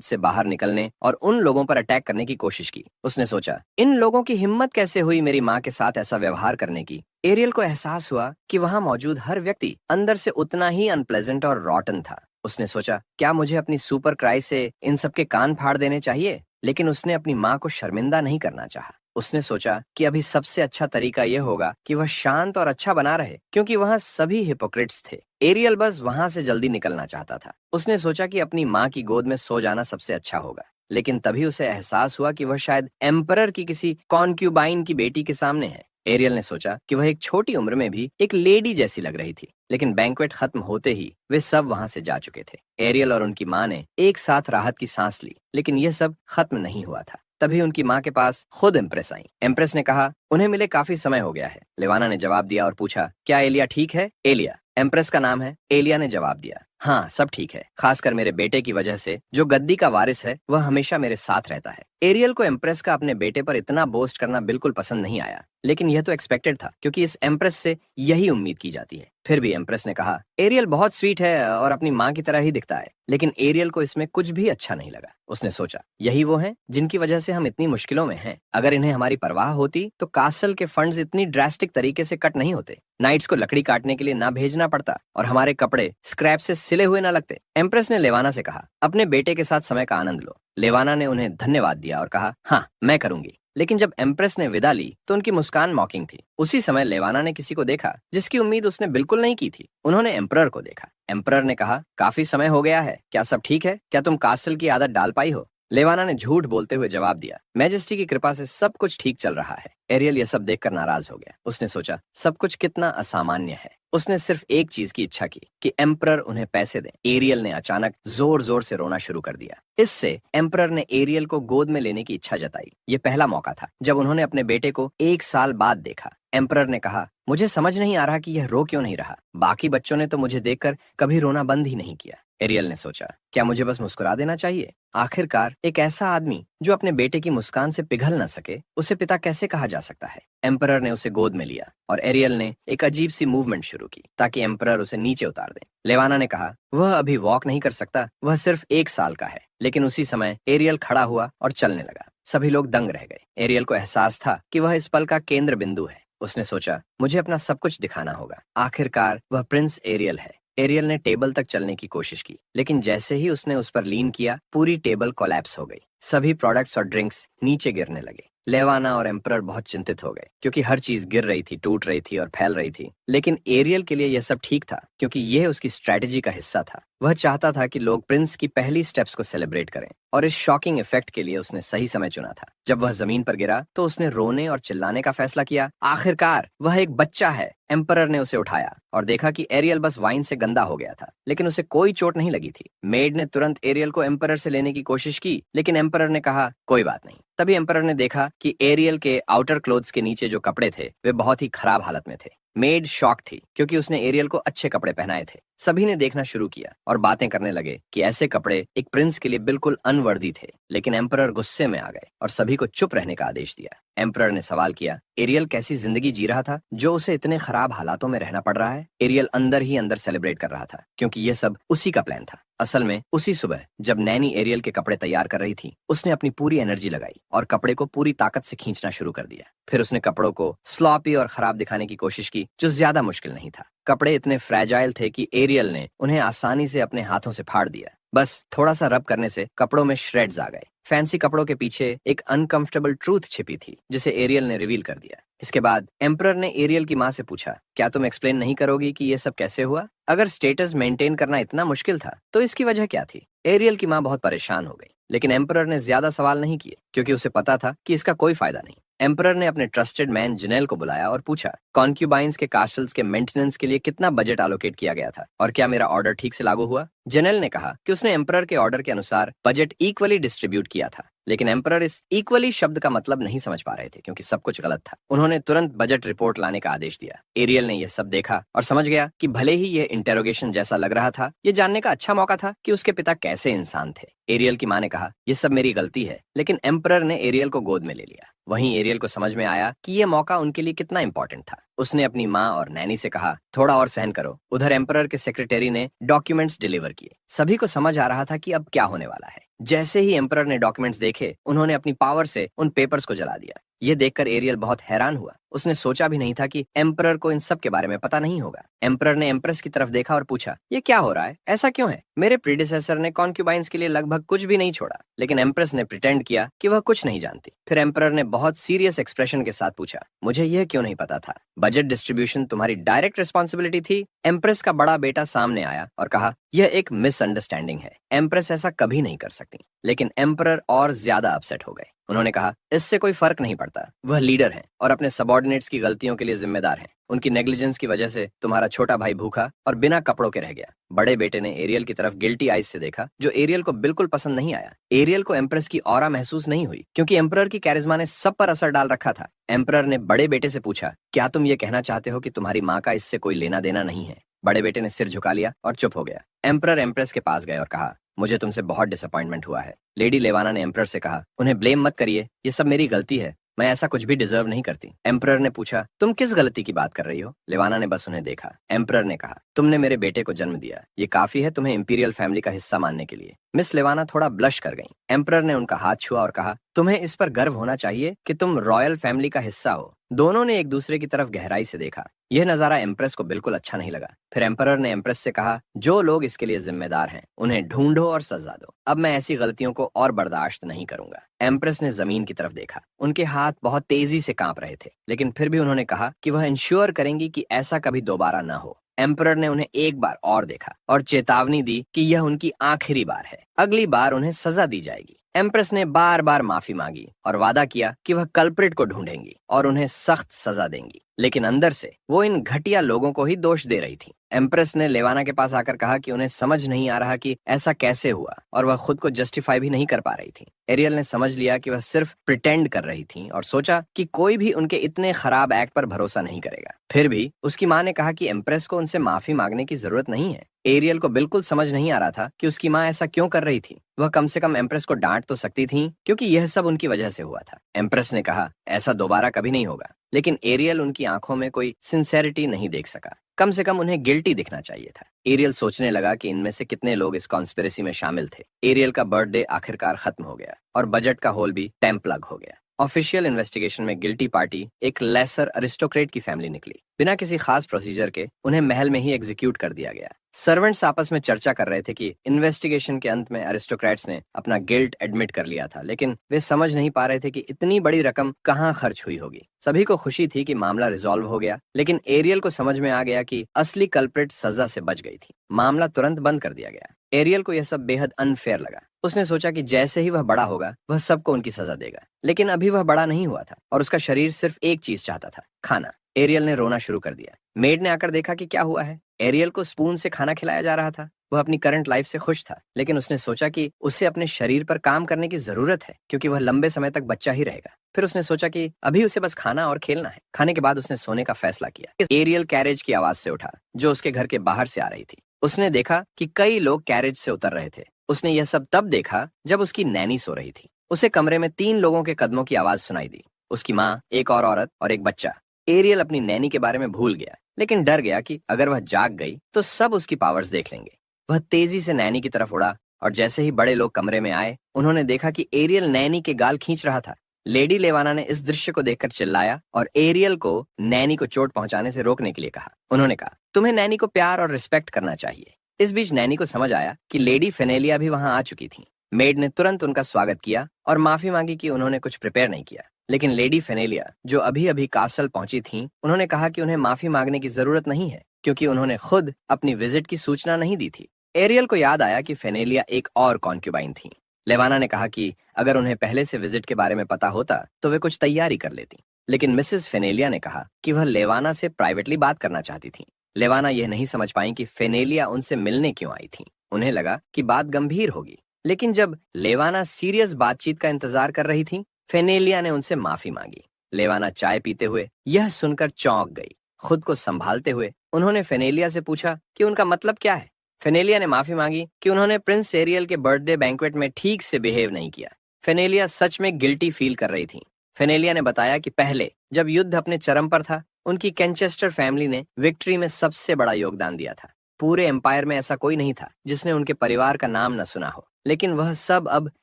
से बाहर निकलने और उन लोगों पर अटैक करने की कोशिश की। उसने सोचा, इन लोगों की हिम्मत कैसे हुई मेरी माँ के साथ ऐसा व्यवहार करने की। एरियल को एहसास हुआ कि वहां मौजूद हर व्यक्ति अंदर से उतना ही अनप्लेजेंट और रॉटन था। उसने सोचा, क्या मुझे अपनी सुपर क्राई से इन सबके कान फाड़ देने चाहिए? लेकिन उसने अपनी माँ को शर्मिंदा नहीं करना चाहा। उसने सोचा कि अभी सबसे अच्छा तरीका यह होगा कि वह शांत और अच्छा बना रहे, क्योंकि वहां सभी हिपोक्रेट्स थे। एरियल बस वहां से जल्दी निकलना चाहता था। उसने सोचा कि अपनी माँ की गोद में सो जाना सबसे अच्छा होगा। लेकिन तभी उसे एहसास हुआ कि वह शायद एम्परर की किसी कॉन्क्यूबाइन की बेटी के सामने है। एरियल ने सोचा कि वह एक छोटी उम्र में भी एक लेडी जैसी लग रही थी। लेकिन बैंक्वेट खत्म होते ही वे सब वहां से जा चुके थे। एरियल और उनकी माँ ने एक साथ राहत की सांस ली, लेकिन यह सब खत्म नहीं हुआ था। तभी उनकी माँ के पास खुद एम्प्रेस आई। एम्प्रेस ने कहा, उन्हें मिले काफी समय हो गया है। लेवाना ने जवाब दिया और पूछा, क्या एलिया ठीक है? एलिया एम्प्रेस का नाम है। एलिया ने जवाब दिया, हाँ सब ठीक है, खासकर मेरे बेटे की वजह से, जो गद्दी का वारिस है वह हमेशा मेरे साथ रहता है। एरियल को एम्प्रेस का अपने बेटे पर इतना बोस्ट करना बिल्कुल पसंद नहीं आया, लेकिन यह तो एक्सपेक्टेड था क्योंकि इस एम्प्रेस से यही उम्मीद की जाती है। फिर भी एम्प्रेस ने कहा, एरियल बहुत स्वीट है और अपनी माँ की तरह ही दिखता है। लेकिन एरियल को इसमें कुछ भी अच्छा नहीं लगा। उसने सोचा, यही वो हैं जिनकी वजह से हम इतनी मुश्किलों में हैं। अगर इन्हें हमारी परवाह होती तो कासल के फंड्स इतनी ड्रास्टिक तरीके से कट नहीं होते, नाइट्स को लकड़ी काटने के लिए ना भेजना पड़ता और हमारे कपड़े स्क्रैप से सिले हुए ना लगते। एम्प्रेस ने लेवाना से कहा, अपने बेटे के साथ समय का आनंद लो। लेवाना ने उन्हें धन्यवाद दिया और कहा, हाँ मैं करूंगी। लेकिन जब एम्प्रेस ने विदा ली तो उनकी मुस्कान मॉकिंग थी। उसी समय लेवाना ने किसी को देखा जिसकी उम्मीद उसने बिल्कुल नहीं की थी। उन्होंने एम्परर को देखा। एम्परर ने कहा, काफी समय हो गया है, क्या सब ठीक है? क्या तुम कासल की आदत डाल पाई हो? लेवाना ने झूठ बोलते हुए जवाब दिया, मैजेस्टी की कृपा से सब कुछ ठीक चल रहा है। एरियल यह सब देखकर नाराज हो गया। उसने सोचा, सब कुछ कितना असामान्य है। उसने सिर्फ एक चीज की इच्छा की कि एम्परर उन्हें पैसे दे। एरियल ने अचानक जोर जोर से रोना शुरू कर दिया। इससे एम्परर ने एरियल को गोद में लेने की इच्छा जताई। ये पहला मौका था जब उन्होंने अपने बेटे को 1 साल बाद देखा। एम्परर ने कहा, मुझे समझ नहीं आ रहा कि यह रो क्यों नहीं रहा। बाकी बच्चों ने तो मुझे देखकर कभी रोना बंद ही नहीं किया। एरियल ने सोचा, क्या मुझे बस मुस्कुरा देना चाहिए? आखिरकार एक ऐसा आदमी जो अपने बेटे की मुस्कान से पिघल न सके, उसे पिता कैसे कहा जा सकता है? एम्परर ने उसे गोद में लिया और एरियल ने एक अजीब सी मूवमेंट शुरू की ताकि एम्परर उसे नीचे उतार दे। लेवाना ने कहा, वह अभी वॉक नहीं कर सकता, वह सिर्फ 1 साल का है। लेकिन उसी समय एरियल खड़ा हुआ और चलने लगा। सभी लोग दंग रह गए। एरियल को एहसास था कि वह इस पल का केंद्र बिंदु है। उसने सोचा, मुझे अपना सब कुछ दिखाना होगा। आखिरकार वह प्रिंस एरियल है। एरियल ने टेबल तक चलने की कोशिश की, लेकिन जैसे ही उसने उस पर लीन किया, पूरी टेबल कोलैप्स हो गई। सभी प्रोडक्ट्स और ड्रिंक्स नीचे गिरने लगे। लेवाना और एम्परर बहुत चिंतित हो गए क्योंकि हर चीज गिर रही थी, टूट रही थी और फैल रही थी। लेकिन एरियल के लिए यह सब ठीक था क्योंकि यह उसकी स्ट्रेटेजी का हिस्सा था। वह चाहता था कि लोग प्रिंस की पहली स्टेप्स को सेलिब्रेट करें और इस शॉकिंग इफेक्ट के लिए उसने सही समय चुना था। जब वह जमीन पर गिरा तो उसने रोने और चिल्लाने का फैसला किया। आखिरकार वह एक बच्चा है। एम्परर ने उसे उठाया और देखा कि एरियल बस वाइन से गंदा हो गया था, लेकिन उसे कोई चोट नहीं लगी थी। मेड ने तुरंत एरियल को एम्परर से लेने की कोशिश की, लेकिन एम्परर ने कहा, कोई बात नहीं। तभी एम्परर ने देखा कि एरियल के आउटर क्लोथ्स के नीचे जो कपड़े थे वे बहुत ही खराब हालत में थे। मेड शॉक थी क्योंकि उसने एरियल को अच्छे कपड़े पहनाए थे। सभी ने देखना शुरू किया और बातें करने लगे कि ऐसे कपड़े एक प्रिंस के लिए बिल्कुल अनवर्दी थे। लेकिन एम्परर गुस्से में आ गए और सभी को चुप रहने का आदेश दिया। एम्परर ने सवाल किया, एरियल कैसी जिंदगी जी रहा था जो उसे इतने खराब हालातों में रहना पड़ रहा है? एरियल अंदर ही अंदर सेलिब्रेट कर रहा था क्योंकि यह सब उसी का प्लान था। असल में उसी सुबह जब नैनी एरियल के कपड़े तैयार कर रही थी, उसने अपनी पूरी एनर्जी लगाई और कपड़े को पूरी ताकत से खींचना शुरू कर दिया। फिर उसने कपड़ों को स्लॉपी और खराब दिखाने की कोशिश की, जो ज्यादा मुश्किल नहीं था। कपड़े इतने फ्रैजाइल थे कि एरियल ने उन्हें आसानी से अपने हाथों से फाड़ दिया। बस थोड़ा सा रब करने से कपड़ों में श्रेड्स आ गए। फैंसी कपड़ों के पीछे एक अनकंफर्टेबल ट्रूथ छिपी थी जिसे एरियल ने रिवील कर दिया। इसके बाद एम्परर ने एरियल की माँ से पूछा, क्या तुम एक्सप्लेन नहीं करोगी कि ये सब कैसे हुआ? अगर स्टेटस मेंटेन करना इतना मुश्किल था तो इसकी वजह क्या थी? एरियल की माँ बहुत परेशान हो गई, लेकिन एम्परर ने ज्यादा सवाल नहीं किए क्योंकि उसे पता था कि इसका कोई फायदा नहीं। एम्परर ने अपने ट्रस्टेड मैन जनेल को बुलाया और पूछा, कॉन्क्यूबाइंस के कास्टल्स के मेंटेनेंस के लिए कितना बजट एलोकेट किया गया था और क्या मेरा ऑर्डर ठीक से लागू हुआ? जनेल ने कहा कि उसने एम्परर के ऑर्डर के अनुसार बजट इक्वली डिस्ट्रीब्यूट किया था। लेकिन एम्परर इस इक्वली शब्द का मतलब नहीं समझ पा रहे थे क्योंकि सब कुछ गलत था। उन्होंने तुरंत बजट रिपोर्ट लाने का आदेश दिया। एरियल ने यह सब देखा और समझ गया कि भले ही यह इंटेरोगेशन जैसा लग रहा था, यह जानने का अच्छा मौका था कि उसके पिता कैसे इंसान थे। एरियल की मां ने कहा, यह सब मेरी गलती है, लेकिन एम्परर ने एरियल को गोद में ले लिया। वहीं एरियल को समझ में आया कि यह मौका उनके लिए कितना इंपॉर्टेंट था। उसने अपनी माँ और नैनी से कहा, थोड़ा और सहन करो। उधर एम्परर के सेक्रेटरी ने डॉक्यूमेंट्स डिलीवर किए। सभी को समझ आ रहा था कि अब क्या होने वाला है। जैसे ही एम्परर ने डॉक्यूमेंट्स देखे, उन्होंने अपनी पावर से उन पेपर्स को जला दिया। ये देखकर एरियल बहुत हैरान हुआ। उसने सोचा भी नहीं था कि एम्परर को इन सब के बारे में पता नहीं होगा। एम्परर ने एम्प्रेस की तरफ देखा और पूछा, ये क्या हो रहा है? ऐसा क्यों है? मेरे प्रीडिसेसर ने कॉन्क्यूबाइंस के लिए लगभग कुछ भी नहीं छोड़ा। लेकिन एम्प्रेस ने प्रिटेंड किया कि वह कुछ नहीं जानती। फिर एम्परर ने बहुत सीरियस एक्सप्रेशन के साथ पूछा, मुझे यह क्यों नहीं पता था? बजट डिस्ट्रीब्यूशन तुम्हारी डायरेक्ट रिस्पॉन्सिबिलिटी थी। एम्प्रेस का बड़ा बेटा सामने आया और कहा, यह एक मिसअंडरस्टैंडिंग है। एम्प्रेस ऐसा कभी नहीं कर सकती। लेकिन एम्परर और ज्यादा अपसेट हो गए। उन्होंने कहा, इससे कोई फर्क नहीं पड़ता। वह लीडर हैं और अपने सबऑर्डिनेट्स की गलतियों के लिए जिम्मेदार हैं। उनकी नेग्लिजेंस की वजह से तुम्हारा छोटा भाई भूखा और बिना कपड़ों के रह गया। बड़े बेटे ने एरियल की तरफ गिल्टी आइज से देखा, जो एरियल को बिल्कुल पसंद नहीं आया। एरियल को एम्प्रेस की ऑरा महसूस नहीं हुई क्योंकि एम्परर की कैरिज्मा ने सब पर असर डाल रखा था। एम्परर ने बड़े बेटे से पूछा, क्या तुम ये कहना चाहते हो कि तुम्हारी माँ का इससे कोई लेना देना नहीं है? बड़े बेटे ने सिर झुका लिया और चुप हो गया। एम्परर एम्प्रेस के पास गए और कहा, मुझे तुमसे बहुत डिसअपॉइंटमेंट हुआ है। लेडी लेवाना ने एम्परर से कहा, उन्हें ब्लेम मत करिए, ये सब मेरी गलती है। मैं ऐसा कुछ भी डिजर्व नहीं करती। एम्परर ने पूछा, तुम किस गलती की बात कर रही हो? लेवाना ने बस उन्हें देखा। एम्परर ने कहा, तुमने मेरे बेटे को जन्म दिया, ये काफी है तुम्हें इंपीरियल फैमिली का हिस्सा मानने के लिए। मिस लेवाना थोड़ा ब्लश कर गईं। एम्परर ने उनका हाथ छुआ और कहा, तुम्हें इस पर गर्व होना चाहिए कि तुम रॉयल फैमिली का हिस्सा हो। दोनों ने एक दूसरे की तरफ गहराई से देखा। यह नजारा एम्प्रेस को बिल्कुल अच्छा नहीं लगा। फिर एम्परर ने एम्प्रेस से कहा, जो लोग इसके लिए जिम्मेदार हैं, उन्हें ढूंढो और सजा दो। अब मैं ऐसी गलतियों को और बर्दाश्त नहीं करूंगा। एम्प्रेस ने जमीन की तरफ देखा। उनके हाथ बहुत तेजी से कांप रहे थे, लेकिन फिर भी उन्होंने कहा कि वह इंश्योर करेंगी कि ऐसा कभी दोबारा न हो। एम्परर ने उन्हें एक बार और देखा और चेतावनी दी कि यह उनकी आखिरी बार है। अगली बार उन्हें सजा दी जाएगी। एम्प्रेस ने बार बार माफी मांगी और वादा किया कि वह कल्प्रिट को ढूंढेंगी और उन्हें सख्त सजा देंगी। लेकिन अंदर से वो इन घटिया लोगों को ही दोष दे रही थी। एम्प्रेस ने लेवाना के पास आकर कहा कि उन्हें समझ नहीं आ रहा कि ऐसा कैसे हुआ और वह खुद को जस्टिफाई भी नहीं कर पा रही थी। एरियल ने समझ लिया कि वह सिर्फ प्रिटेंड कर रही थी और सोचा कि कोई भी उनके इतने खराब एक्ट पर भरोसा नहीं करेगा। फिर भी उसकी माँ ने कहा कि एम्प्रेस को उनसे माफी मांगने की जरूरत नहीं है। एरियल को बिल्कुल समझ नहीं आ रहा था कि उसकी माँ ऐसा क्यों कर रही थी। वह कम से कम एम्प्रेस को डांट तो सकती थी क्योंकि यह सब उनकी वजह से हुआ था। एम्प्रेस ने कहा, ऐसा दोबारा कभी नहीं होगा। लेकिन एरियल उनकी आंखों में कोई सिंसेरिटी नहीं देख सका। कम से कम उन्हें गिल्टी दिखना चाहिए था। एरियल सोचने लगा कि इनमें से कितने लोग इस कॉन्स्पिरेसी में शामिल थे। एरियल का बर्थडे आखिरकार खत्म हो गया और बजट का होल भी टेम्प प्लग हो गया। ऑफिशियल इन्वेस्टिगेशन में गिल्टी पार्टी एक लेसर अरिस्टोक्रेट की फैमिली निकली। बिना किसी खास प्रोसीजर के उन्हें महल में ही एग्जीक्यूट कर दिया गया। सर्वेंट्स आपस में चर्चा कर रहे थे कि इन्वेस्टिगेशन के अंत में अरिस्टोक्रेट्स ने अपना गिल्ट एडमिट कर लिया था, लेकिन वे समझ नहीं पा रहे थे कि इतनी बड़ी रकम कहाँ खर्च हुई होगी। सभी को खुशी थी कि मामला रिजॉल्व हो गया, लेकिन एरियल को समझ में आ गया कि असली कल्प्रिट सजा से बच गई थी। मामला तुरंत बंद कर दिया गया। एरियल को यह सब बेहद अनफेयर लगा। उसने सोचा कि जैसे ही वह बड़ा होगा, वह सबको उनकी सजा देगा। लेकिन अभी वह बड़ा नहीं हुआ था और उसका शरीर सिर्फ एक चीज चाहता था, खाना। एरियल ने रोना शुरू कर दिया। मेड ने आकर देखा कि क्या हुआ है। एरियल को स्पून से खाना खिलाया जा रहा था। वह अपनी करंट लाइफ से खुश था, लेकिन उसने सोचा कि उसे अपने शरीर पर काम करने की जरूरत है क्योंकि वह लंबे समय तक बच्चा ही रहेगा। फिर उसने सोचा कि अभी उसे बस खाना और खेलना है। खाने के बाद उसने सोने का फैसला किया। एरियल कैरेज की आवाज से उठा, जो उसके घर के बाहर से आ रही थी। उसने देखा कि कई लोग कैरेज से उतर रहे थे। उसने यह सब तब देखा जब उसकी नैनी सो रही थी। उसे कमरे में 3 लोगों के कदमों की आवाज सुनाई दी। उसकी माँ, एक और औरत और एक बच्चा। एरियल अपनी नैनी के बारे में भूल गया, लेकिन डर गया कि अगर वह जाग गई तो सब उसकी पावर्स देख लेंगे। वह तेजी से नैनी की तरफ उड़ा और जैसे ही बड़े लोग कमरे में आए, उन्होंने देखा कि एरियल नैनी के गाल खींच रहा था। लेडी लेवाना ने इस दृश्य को देखकर चिल्लाया और एरियल को नैनी को चोट पहुंचाने से रोकने के लिए कहा। उन्होंने कहा, तुम्हें नैनी को प्यार और रिस्पेक्ट करना चाहिए। इस बीच नैनी को समझ आया कि लेडी फेनेलिया भी वहां आ चुकी थी। मेड ने तुरंत उनका स्वागत किया और माफी मांगी कि उन्होंने कुछ प्रिपेयर नहीं किया। लेकिन लेडी फेनेलिया, जो अभी अभी कासल पहुंची थीं, उन्होंने कहा कि उन्हें माफी मांगने की जरूरत नहीं है क्योंकि उन्होंने खुद अपनी विजिट की सूचना नहीं दी थी। एरियल को याद आया कि फेनेलिया एक और कॉन्क्यूबाइन थी। लेवाना ने कहा कि अगर उन्हें पहले से विजिट के बारे में पता होता तो वे कुछ तैयारी कर लेती। लेकिन मिसेस फेनेलिया ने कहा कि वह लेवाना से प्राइवेटली बात करना चाहती थी। लेवाना यह नहीं समझ पाई कि फेनेलिया उनसे मिलने क्यों आई थी। उन्हें लगा कि बात गंभीर होगी, लेकिन जब लेवाना सीरियस बातचीत का इंतजार कर रही थी, फेनेलिया ने उनसे माफी मांगी। लेवाना चाय पीते हुए यह सुनकर चौंक गई। खुद को संभालते हुए उन्होंने फेनेलिया से पूछा कि उनका मतलब क्या है। फेनेलिया ने माफी मांगी कि उन्होंने प्रिंस एरियल के बर्थडे बैंक्वेट में ठीक से बिहेव नहीं किया। फेनेलिया सच में गिल्टी फील कर रही थी। फेनेलिया ने बताया कि पहले जब युद्ध अपने चरम पर था, उनकी कैंचेस्टर फैमिली ने विक्ट्री में सबसे बड़ा योगदान दिया था। पूरे एम्पायर में ऐसा कोई नहीं था जिसने उनके परिवार का नाम न सुना हो, लेकिन वह सब अब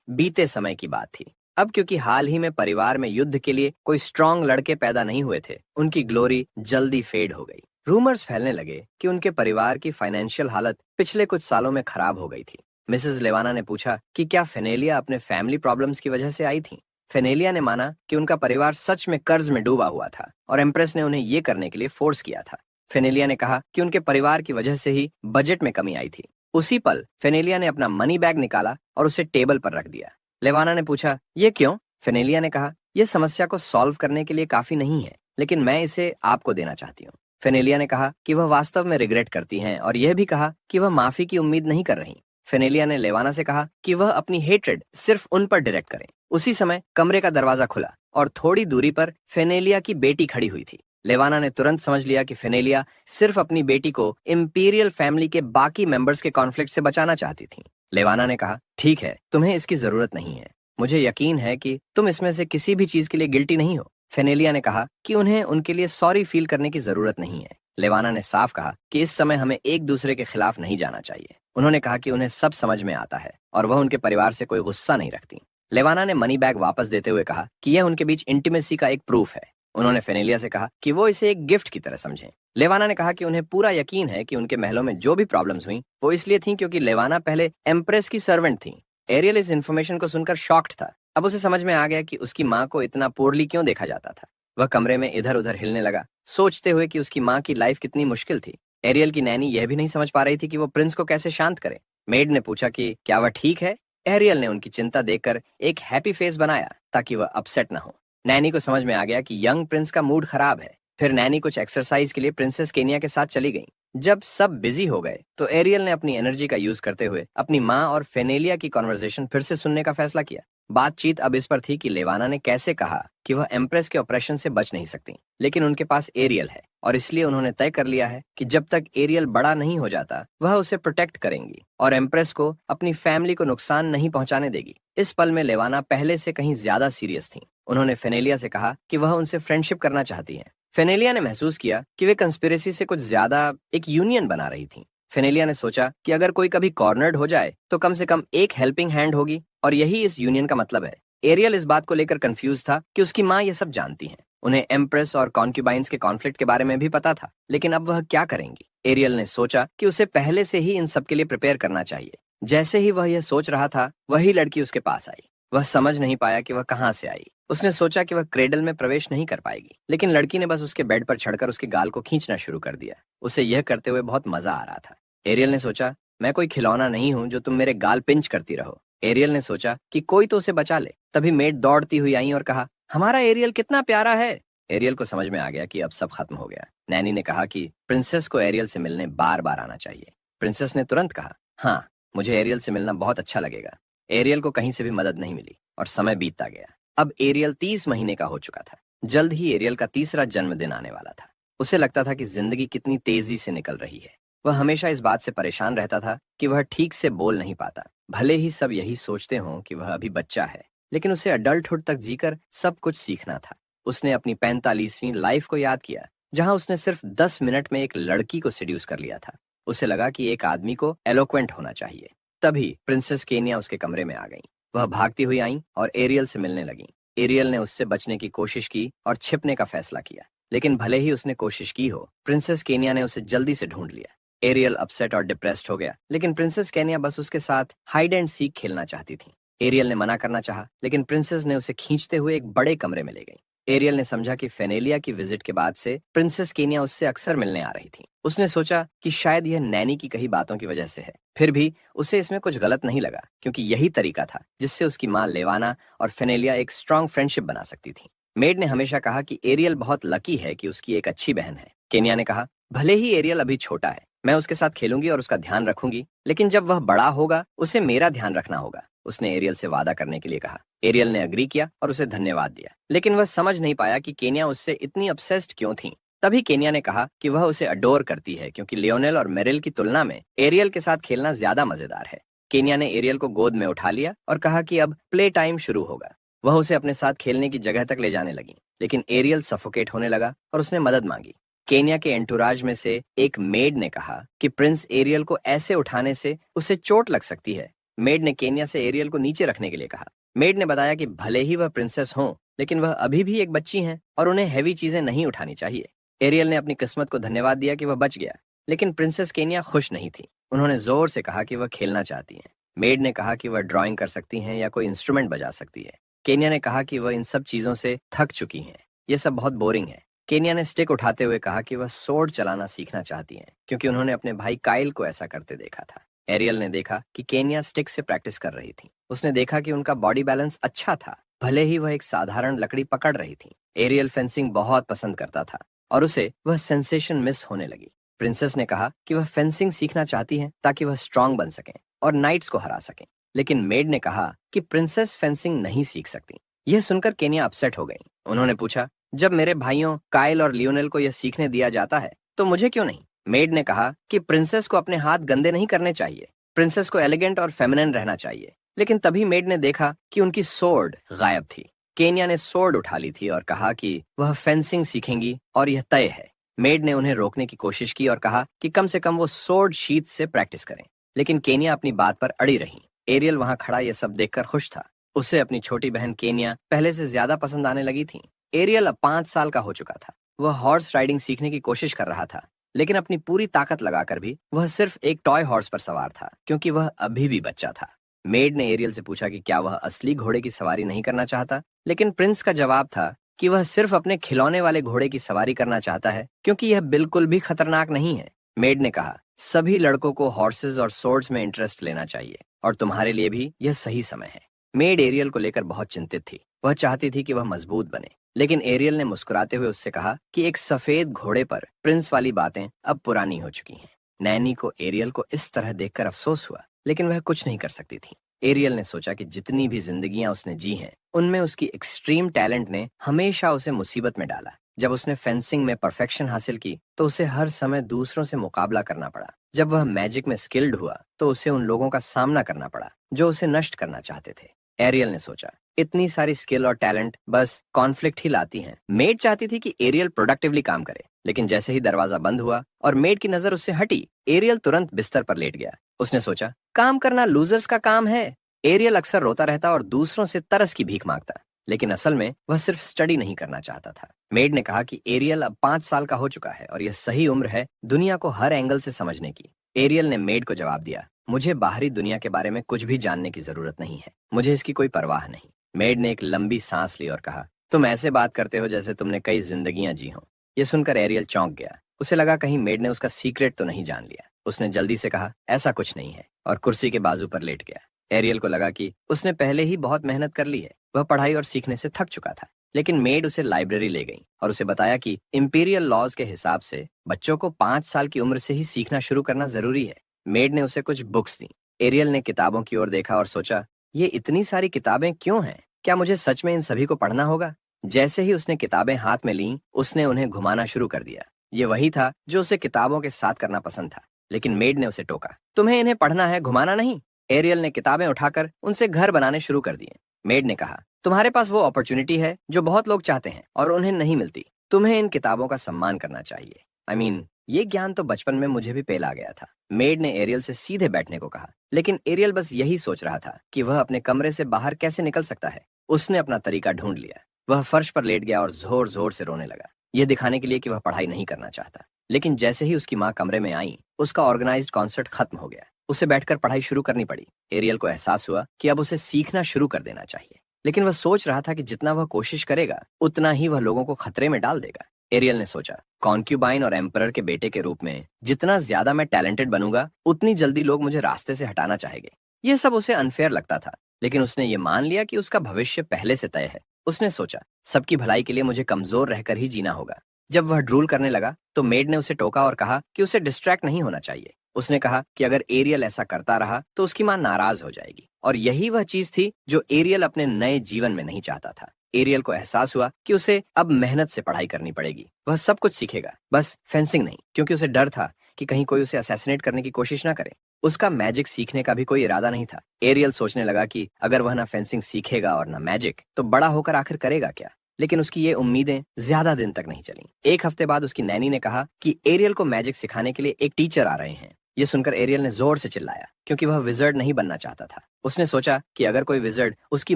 बीते समय की बात थी। अब क्योंकि हाल ही में परिवार में युद्ध के लिए कोई स्ट्रांग लड़के पैदा नहीं हुए थे, उनकी ग्लोरी जल्दी फेड हो गई। रूमर्स फैलने लगे कि उनके परिवार की फाइनेंशियल हालत पिछले कुछ सालों में खराब हो गई थी। मिसेस लेवाना ने पूछा कि क्या फेनेलिया अपने फैमिली प्रॉब्लम्स की वजह से आई थी। फेनेलिया ने माना कि उनका परिवार सच में कर्ज में डूबा हुआ था और एम्प्रेस ने उन्हें ये करने के लिए फोर्स किया था। फेनेलिया ने कहा कि उनके परिवार की वजह से ही बजट में कमी आई थी। उसी पल फेनेलिया ने अपना मनी बैग निकाला और उसे टेबल पर रख दिया। लेवाना ने पूछा, ये क्यों? फेनेलिया ने कहा, यह समस्या को सॉल्व करने के लिए काफी नहीं है, लेकिन मैं इसे आपको देना चाहती हूँ। फेनेलिया ने कहा कि वह वास्तव में रिग्रेट करती हैं और यह भी कहा कि वह माफी की उम्मीद नहीं कर रही। फेनेलिया ने लेवाना से कहा कि वह अपनी हेट्रेड सिर्फ उन पर डायरेक्ट करें। उसी समय कमरे का दरवाजा खुला और थोड़ी दूरी पर फेनेलिया की बेटी खड़ी हुई थी। लेवाना ने तुरंत समझ लिया कि फेनेलिया सिर्फ अपनी बेटी को इंपीरियल फैमिली के बाकी मेंबर्स के कॉन्फ्लिक्ट से बचाना चाहती थी। लेवाना ने कहा, ठीक है, तुम्हें इसकी जरूरत नहीं है। मुझे यकीन है कि तुम इसमें से किसी भी चीज के लिए गिल्टी नहीं हो। फेनेलिया ने कहा कि उन्हें उनके लिए सॉरी फील करने की जरूरत नहीं है। लेवाना ने साफ कहा कि इस समय हमें एक दूसरे के खिलाफ नहीं जाना चाहिए। उन्होंने कहा कि उन्हें सब समझ में आता है और वह उनके परिवार से कोई गुस्सा नहीं रखती। लेवाना ने मनी बैग वापस देते हुए कहा कि यह उनके बीच इंटीमेसी का एक प्रूफ है। उन्होंने फेनेलिया से कहा कि वो इसे एक गिफ्ट की तरह समझें। लेवाना ने कहा कि उन्हें पूरा यकीन है कि उनके महलों में जो भी प्रॉब्लम्स हुई वो इसलिए थी क्योंकि लेवाना पहले एम्प्रेस की सर्वेंट थी। एरियल इस इन्फॉर्मेशन को सुनकर शॉक्ड था। अब उसे समझ में आ गया कि उसकी माँ को इतना पोरली क्यों देखा जाता था। वह कमरे में इधर उधर हिलने लगा, सोचते हुए कि उसकी माँ की लाइफ कितनी मुश्किल थी। एरियल की नैनी यह भी नहीं समझ पा रही थी कि वो प्रिंस को कैसे शांत करे। मेड ने पूछा कि क्या वह ठीक है। एरियल ने उनकी चिंता देखकर एक हैप्पी फेस बनाया ताकि वह अपसेट ना हो। नैनी को समझ में आ गया कि यंग प्रिंस का मूड खराब है। फिर नैनी कुछ एक्सरसाइज के लिए प्रिंसेस केनिया के साथ चली गई। जब सब बिजी हो गए तो एरियल ने अपनी एनर्जी का यूज करते हुए अपनी माँ और फेनेलिया की कॉन्वर्सेशन फिर से सुनने का फैसला किया। बातचीत अब इस पर थी कि लेवाना ने कैसे कहा कि वह एम्प्रेस के ऑपरेशन से बच नहीं सकती, लेकिन उनके पास एरियल है और इसलिए उन्होंने तय कर लिया है कि जब तक एरियल बड़ा नहीं हो जाता वह उसे प्रोटेक्ट करेंगी और एम्प्रेस को अपनी फैमिली को नुकसान नहीं पहुंचाने देगी। इस पल में लेवाना पहले से कहीं ज्यादा सीरियस थी। उन्होंने फेनेलिया से कहा कि वह उनसे फ्रेंडशिप करना चाहती है। फेनेलिया ने महसूस किया कि वे कंस्पिरेसी से कुछ ज्यादा एक यूनियन बना रही थी। फेनेलिया ने सोचा कि अगर कोई कभी कॉर्नर्ड हो जाए तो कम से कम एक हेल्पिंग हैंड होगी और यही इस यूनियन का मतलब है। एरियल इस बात को लेकर कंफ्यूज था कि उसकी माँ ये सब जानती हैं। उन्हें एम्प्रेस और कॉन्क्यूबाइंस के कॉन्फ्लिक्ट के बारे में भी पता था, लेकिन अब वह क्या करेंगी। एरियल ने सोचा कि उसे पहले से ही इन सब के लिए प्रिपेयर करना चाहिए। जैसे ही वह यह सोच रहा था, वही लड़की उसके पास आई। वह समझ नहीं पाया कि वह कहाँ से आई। उसने सोचा कि वह क्रेडल में प्रवेश नहीं कर पाएगी, लेकिन लड़की ने बस उसके बेड पर चढ़कर उसके गाल को खींचना शुरू कर दिया। उसे यह करते हुए बहुत मजा आ रहा था। एरियल ने सोचा, मैं कोई खिलौना नहीं हूं जो तुम मेरे गाल पिंच करती रहो। एरियल ने सोचा कि कोई तो उसे बचा ले। तभी मेड दौड़ती हुई आई और कहा, हमारा एरियल कितना प्यारा है। एरियल को समझ में आ गया कि अब सब खत्म हो गया। नैनी ने कहा कि प्रिंसेस को एरियल से मिलने बार बार आना चाहिए। प्रिंसेस ने तुरंत कहा, हाँ, मुझे एरियल से मिलना बहुत अच्छा लगेगा। एरियल को कहीं से भी मदद नहीं मिली और समय बीतता गया। अब एरियल 30 महीने का हो चुका था। जल्द ही एरियल का तीसरा जन्मदिन आने वाला था। उसे लगता था कि जिंदगी कितनी तेजी से निकल रही है। वह हमेशा इस बात से परेशान रहता था कि वह ठीक से बोल नहीं पाता। भले ही सब यही सोचते हों कि वह अभी बच्चा है, लेकिन उसे अडल्टहुड तक जीकर सब कुछ सीखना था। उसने अपनी 45वीं लाइफ को याद किया, जहां उसने सिर्फ 10 मिनट में एक लड़की को सेड्यूस कर लिया था। उसे लगा कि एक आदमी को एलोक्वेंट होना चाहिए। तभी प्रिंसेस केनिया उसके कमरे में आ गई। वह भागती हुई आई और एरियल से मिलने लगी। एरियल ने उससे बचने की कोशिश की और छिपने का फैसला किया, लेकिन भले ही उसने कोशिश की हो, प्रिंसेस केनिया ने उसे जल्दी से ढूंढ लिया। एरियल अपसेट और डिप्रेस्ड हो गया, लेकिन प्रिंसेस केनिया बस उसके साथ हाइड एंड सीक खेलना चाहती थी। एरियल ने मना करना चाहा, लेकिन प्रिंसेस ने उसे खींचते हुए एक बड़े कमरे में ले गई। एरियल ने समझा कि फेनेलिया की विजिट के बाद से प्रिंसेस केनिया उससे अक्सर मिलने आ रही थी। उसने सोचा कि शायद यह नैनी की कही बातों की वजह से है। फिर भी उसे इसमें कुछ गलत नहीं लगा, क्योंकि यही तरीका था जिससे उसकी माँ लेवाना और फेनेलिया एक स्ट्रांग फ्रेंडशिप बना सकती थी। मेड ने हमेशा कहा कि एरियल बहुत लकी है कि उसकी एक अच्छी बहन है। केनिया ने कहा, भले ही एरियल अभी छोटा है, मैं उसके साथ खेलूंगी और उसका ध्यान रखूंगी, लेकिन जब वह बड़ा होगा उसे मेरा ध्यान रखना होगा। उसने एरियल से वादा करने के लिए कहा। एरियल ने अग्री किया और उसे धन्यवाद दिया, लेकिन वह समझ नहीं पाया कि केन्या उससे इतनी obsessed क्यों थी। तभी केन्या ने कहा कि वह उसे अडोर करती है क्योंकि लियोनेल और मेरिल की तुलना में एरियल के साथ खेलना ज्यादा मजेदार है। केन्या ने एरियल को गोद में उठा लिया और कहा कि अब प्ले टाइम शुरू होगा। वह उसे अपने साथ खेलने की जगह तक ले जाने लगी, लेकिन एरियल सफोकेट होने लगा और उसने मदद मांगी। केन्या के एंटुराज में से एक मेड ने कहा कि प्रिंस एरियल को ऐसे उठाने से उसे चोट लग सकती है। मेड ने केन्या से एरियल को नीचे रखने के लिए कहा। मेड ने बताया कि भले ही वह प्रिंसेस हो, लेकिन वह अभी भी एक बच्ची हैं और उन्हें हैवी चीजें नहीं उठानी चाहिए। एरियल ने अपनी किस्मत को धन्यवाद दिया कि वह बच गया, लेकिन प्रिंसेस केन्या खुश नहीं थी। उन्होंने जोर से कहा कि वह खेलना चाहती हैं। मेड ने कहा कि वह ड्राइंग कर सकती हैं या कोई इंस्ट्रूमेंट बजा सकती है। केन्या ने कहा कि वह इन सब चीजों से थक चुकी हैं, ये सब बहुत बोरिंग है। केन्या ने स्टिक उठाते हुए कहा कि वह सोर्ड चलाना सीखना चाहती हैं, क्योंकि उन्होंने अपने भाई काइल को ऐसा करते देखा था। एरियल ने देखा कि केन्या स्टिक से प्रैक्टिस कर रही थी। उसने देखा कि उनका बॉडी बैलेंस अच्छा था, भले ही वह एक साधारण लकड़ी पकड़ रही थी। एरियल फेंसिंग बहुत पसंद करता था और उसे वह सेंसेशन मिस होने लगी। प्रिंसेस ने कहा कि वह फेंसिंग सीखना चाहती है ताकि वह स्ट्रांग बन सकें और नाइट्स को हरा सकें, लेकिन मेड ने कहा कि प्रिंसेस फेंसिंग नहीं सीख सकती। यह सुनकर केन्या अपसेट हो गई। उन्होंने पूछा, जब मेरे भाइयों काइल और लियोनेल को यह सीखने दिया जाता है तो मुझे क्यों नहीं? मेड ने कहा कि प्रिंसेस को अपने हाथ गंदे नहीं करने चाहिए, प्रिंसेस को एलिगेंट और फेमिनिन रहना चाहिए। लेकिन तभी मेड ने देखा कि उनकी सोर्ड गायब थी। केन्या ने सोर्ड उठा ली थी और कहा कि वह फेंसिंग सीखेंगी और यह तय है। मेड ने उन्हें रोकने की कोशिश की और कहा कि कम से कम वो सोर्ड शीथ से प्रैक्टिस करें, लेकिन केन्या अपनी बात पर अड़ी रही। एरियल वहां खड़ा यह सब देखकर खुश था। उसे अपनी छोटी बहन केन्या पहले से ज्यादा पसंद आने लगी थी। एरियल अब 5 साल का हो चुका था। वह हॉर्स राइडिंग सीखने की कोशिश कर रहा था, लेकिन अपनी पूरी ताकत लगाकर भी वह सिर्फ एक टॉय हॉर्स पर सवार था, क्योंकि वह अभी भी बच्चा था। मेड ने एरियल से पूछा कि क्या वह असली घोड़े की सवारी नहीं करना चाहता, लेकिन प्रिंस का जवाब था कि वह सिर्फ अपने खिलौने वाले घोड़े की सवारी करना चाहता है, क्योंकि यह बिल्कुल भी खतरनाक नहीं है। मेड ने कहा, सभी लड़कों को हॉर्सेस और सोर्ड्स में इंटरेस्ट लेना चाहिए और तुम्हारे लिए भी यह सही समय है। मेड एरियल को लेकर बहुत चिंतित थी। वह चाहती थी कि वह मजबूत बने, लेकिन एरियल ने मुस्कुराते हुए उससे कहा कि एक सफेद घोड़े पर प्रिंस वाली बातें अब पुरानी हो चुकी हैं। नैनी को एरियल को इस तरह देखकर अफसोस हुआ, लेकिन वह कुछ नहीं कर सकती थी। एरियल ने सोचा कि जितनी भी जिंदगियां उसने जी हैं, उनमें उसकी एक्सट्रीम टैलेंट ने हमेशा उसे मुसीबत में डाला। जब उसने फेंसिंग में परफेक्शन हासिल की तो उसे हर समय दूसरों से मुकाबला करना पड़ा। जब वह मैजिक में स्किल्ड हुआ तो उसे उन लोगों का सामना करना पड़ा जो उसे नष्ट करना चाहते थे। एरियल ने सोचा, इतनी सारी स्किल और टैलेंट बस कॉन्फ्लिक्ट ही लाती हैं। मेड चाहती थी कि एरियल प्रोडक्टिवली काम करे, लेकिन जैसे ही दरवाजा बंद हुआ और मेड की नजर उससे हटी, एरियल तुरंत बिस्तर पर लेट गया। उसने सोचा, काम करना लूजर्स का काम है। एरियल अक्सर रोता रहता और दूसरों से तरस की भीख मांगता, लेकिन असल में वह सिर्फ स्टडी नहीं करना चाहता था। मेड ने कहा कि एरियल अब 5 साल का हो चुका है और यह सही उम्र है दुनिया को हर एंगल से समझने की। एरियल ने मेड को जवाब दिया, मुझे बाहरी दुनिया के बारे में कुछ भी जानने की जरूरत नहीं है, मुझे इसकी कोई परवाह नहीं। मेड ने एक लंबी सांस ली और कहा, तुम ऐसे बात करते हो जैसे तुमने कई जिंदगियां जी हो। यह सुनकर एरियल चौंक गया। उसे लगा कहीं मेड ने उसका सीक्रेट तो नहीं जान लिया। उसने जल्दी से कहा, ऐसा कुछ नहीं है, और कुर्सी के बाजू पर लेट गया। एरियल को लगा कि उसने पहले ही बहुत मेहनत कर ली है। वह पढ़ाई और सीखने से थक चुका था, लेकिन मेड उसे लाइब्रेरी ले गई और उसे बताया कि इंपीरियल लॉज के हिसाब से बच्चों को 5 साल की उम्र से ही सीखना शुरू करना जरूरी है। मेड ने उसे कुछ बुक्स दी। एरियल ने किताबों की ओर देखा और सोचा, ये इतनी सारी किताबें क्यों हैं? क्या मुझे सच में इन सभी को पढ़ना होगा? जैसे ही उसने किताबें हाथ में लीं, उसने उन्हें घुमाना शुरू कर दिया। ये वही था जो उसे किताबों के साथ करना पसंद था, लेकिन मेड ने उसे टोका, तुम्हें इन्हें पढ़ना है, घुमाना नहीं। एरियल ने किताबें उठाकर उनसे घर बनाने शुरू कर दिए। मेड ने कहा, तुम्हारे पास वो अपॉर्चुनिटी है जो बहुत लोग चाहते हैं और उन्हें नहीं मिलती। तुम्हें इन किताबों का सम्मान करना चाहिए। ये ज्ञान तो बचपन में मुझे भी पेला गया था। मेड ने एरियल से सीधे बैठने को कहा, लेकिन एरियल बस यही सोच रहा था कि वह अपने कमरे से बाहर कैसे निकल सकता है। उसने अपना तरीका ढूंढ लिया। वह फर्श पर लेट गया और जोर जोर से रोने लगा, यह दिखाने के लिए कि वह पढ़ाई नहीं करना चाहता। लेकिन जैसे ही उसकी माँ कमरे में आई, उसका ऑर्गेनाइज्ड कॉन्सर्ट खत्म हो गया। उसे बैठकर पढ़ाई शुरू करनी पड़ी। एरियल को एहसास हुआ कि अब उसे सीखना शुरू कर देना चाहिए, लेकिन वह सोच रहा था कि जितना वह कोशिश करेगा उतना ही वह लोगों को खतरे में डाल देगा। एरियल ने सोचा, कॉन्क्यूबाइन और एम्परर के बेटे के रूप में जितना ज्यादा मैं टैलेंटेड बनूंगा, उतनी जल्दी लोग मुझे रास्ते से हटाना चाहेंगे। यह सब उसे अनफेयर लगता था, लेकिन उसने ये मान लिया कि उसका भविष्य पहले से तय है। उसने सोचा, सबकी भलाई के लिए मुझे कमजोर रहकर ही जीना होगा। जब वह ड्रूल करने लगा तो मेड ने उसे टोका और कहा कि उसे डिस्ट्रैक्ट नहीं होना चाहिए। उसने कहा कि अगर एरियल ऐसा करता रहा तो उसकी माँ नाराज हो जाएगी, और यही वह चीज थी जो एरियल अपने नए जीवन में नहीं चाहता था। एरियल को एहसास हुआ कि उसे अब मेहनत से पढ़ाई करनी पड़ेगी। वह सब कुछ सीखेगा, बस फेंसिंग नहीं, क्योंकि उसे डर था कि कहीं कोई उसे असैसिनेट करने की कोशिश ना करे। उसका मैजिक सीखने का भी कोई इरादा नहीं था। एरियल सोचने लगा कि अगर वह ना फेंसिंग सीखेगा और ना मैजिक, तो बड़ा होकर आखिर करेगा क्या। लेकिन उसकी ये उम्मीदें ज्यादा दिन तक नहीं चली। एक हफ्ते बाद उसकी नैनी ने कहा कि एरियल को मैजिक सिखाने के लिए एक टीचर आ रहे हैं। ये सुनकर एरियल ने जोर से चिल्लाया, क्योंकि वह विजर्ड नहीं बनना चाहता था। उसने सोचा कि अगर कोई विजर्ड उसकी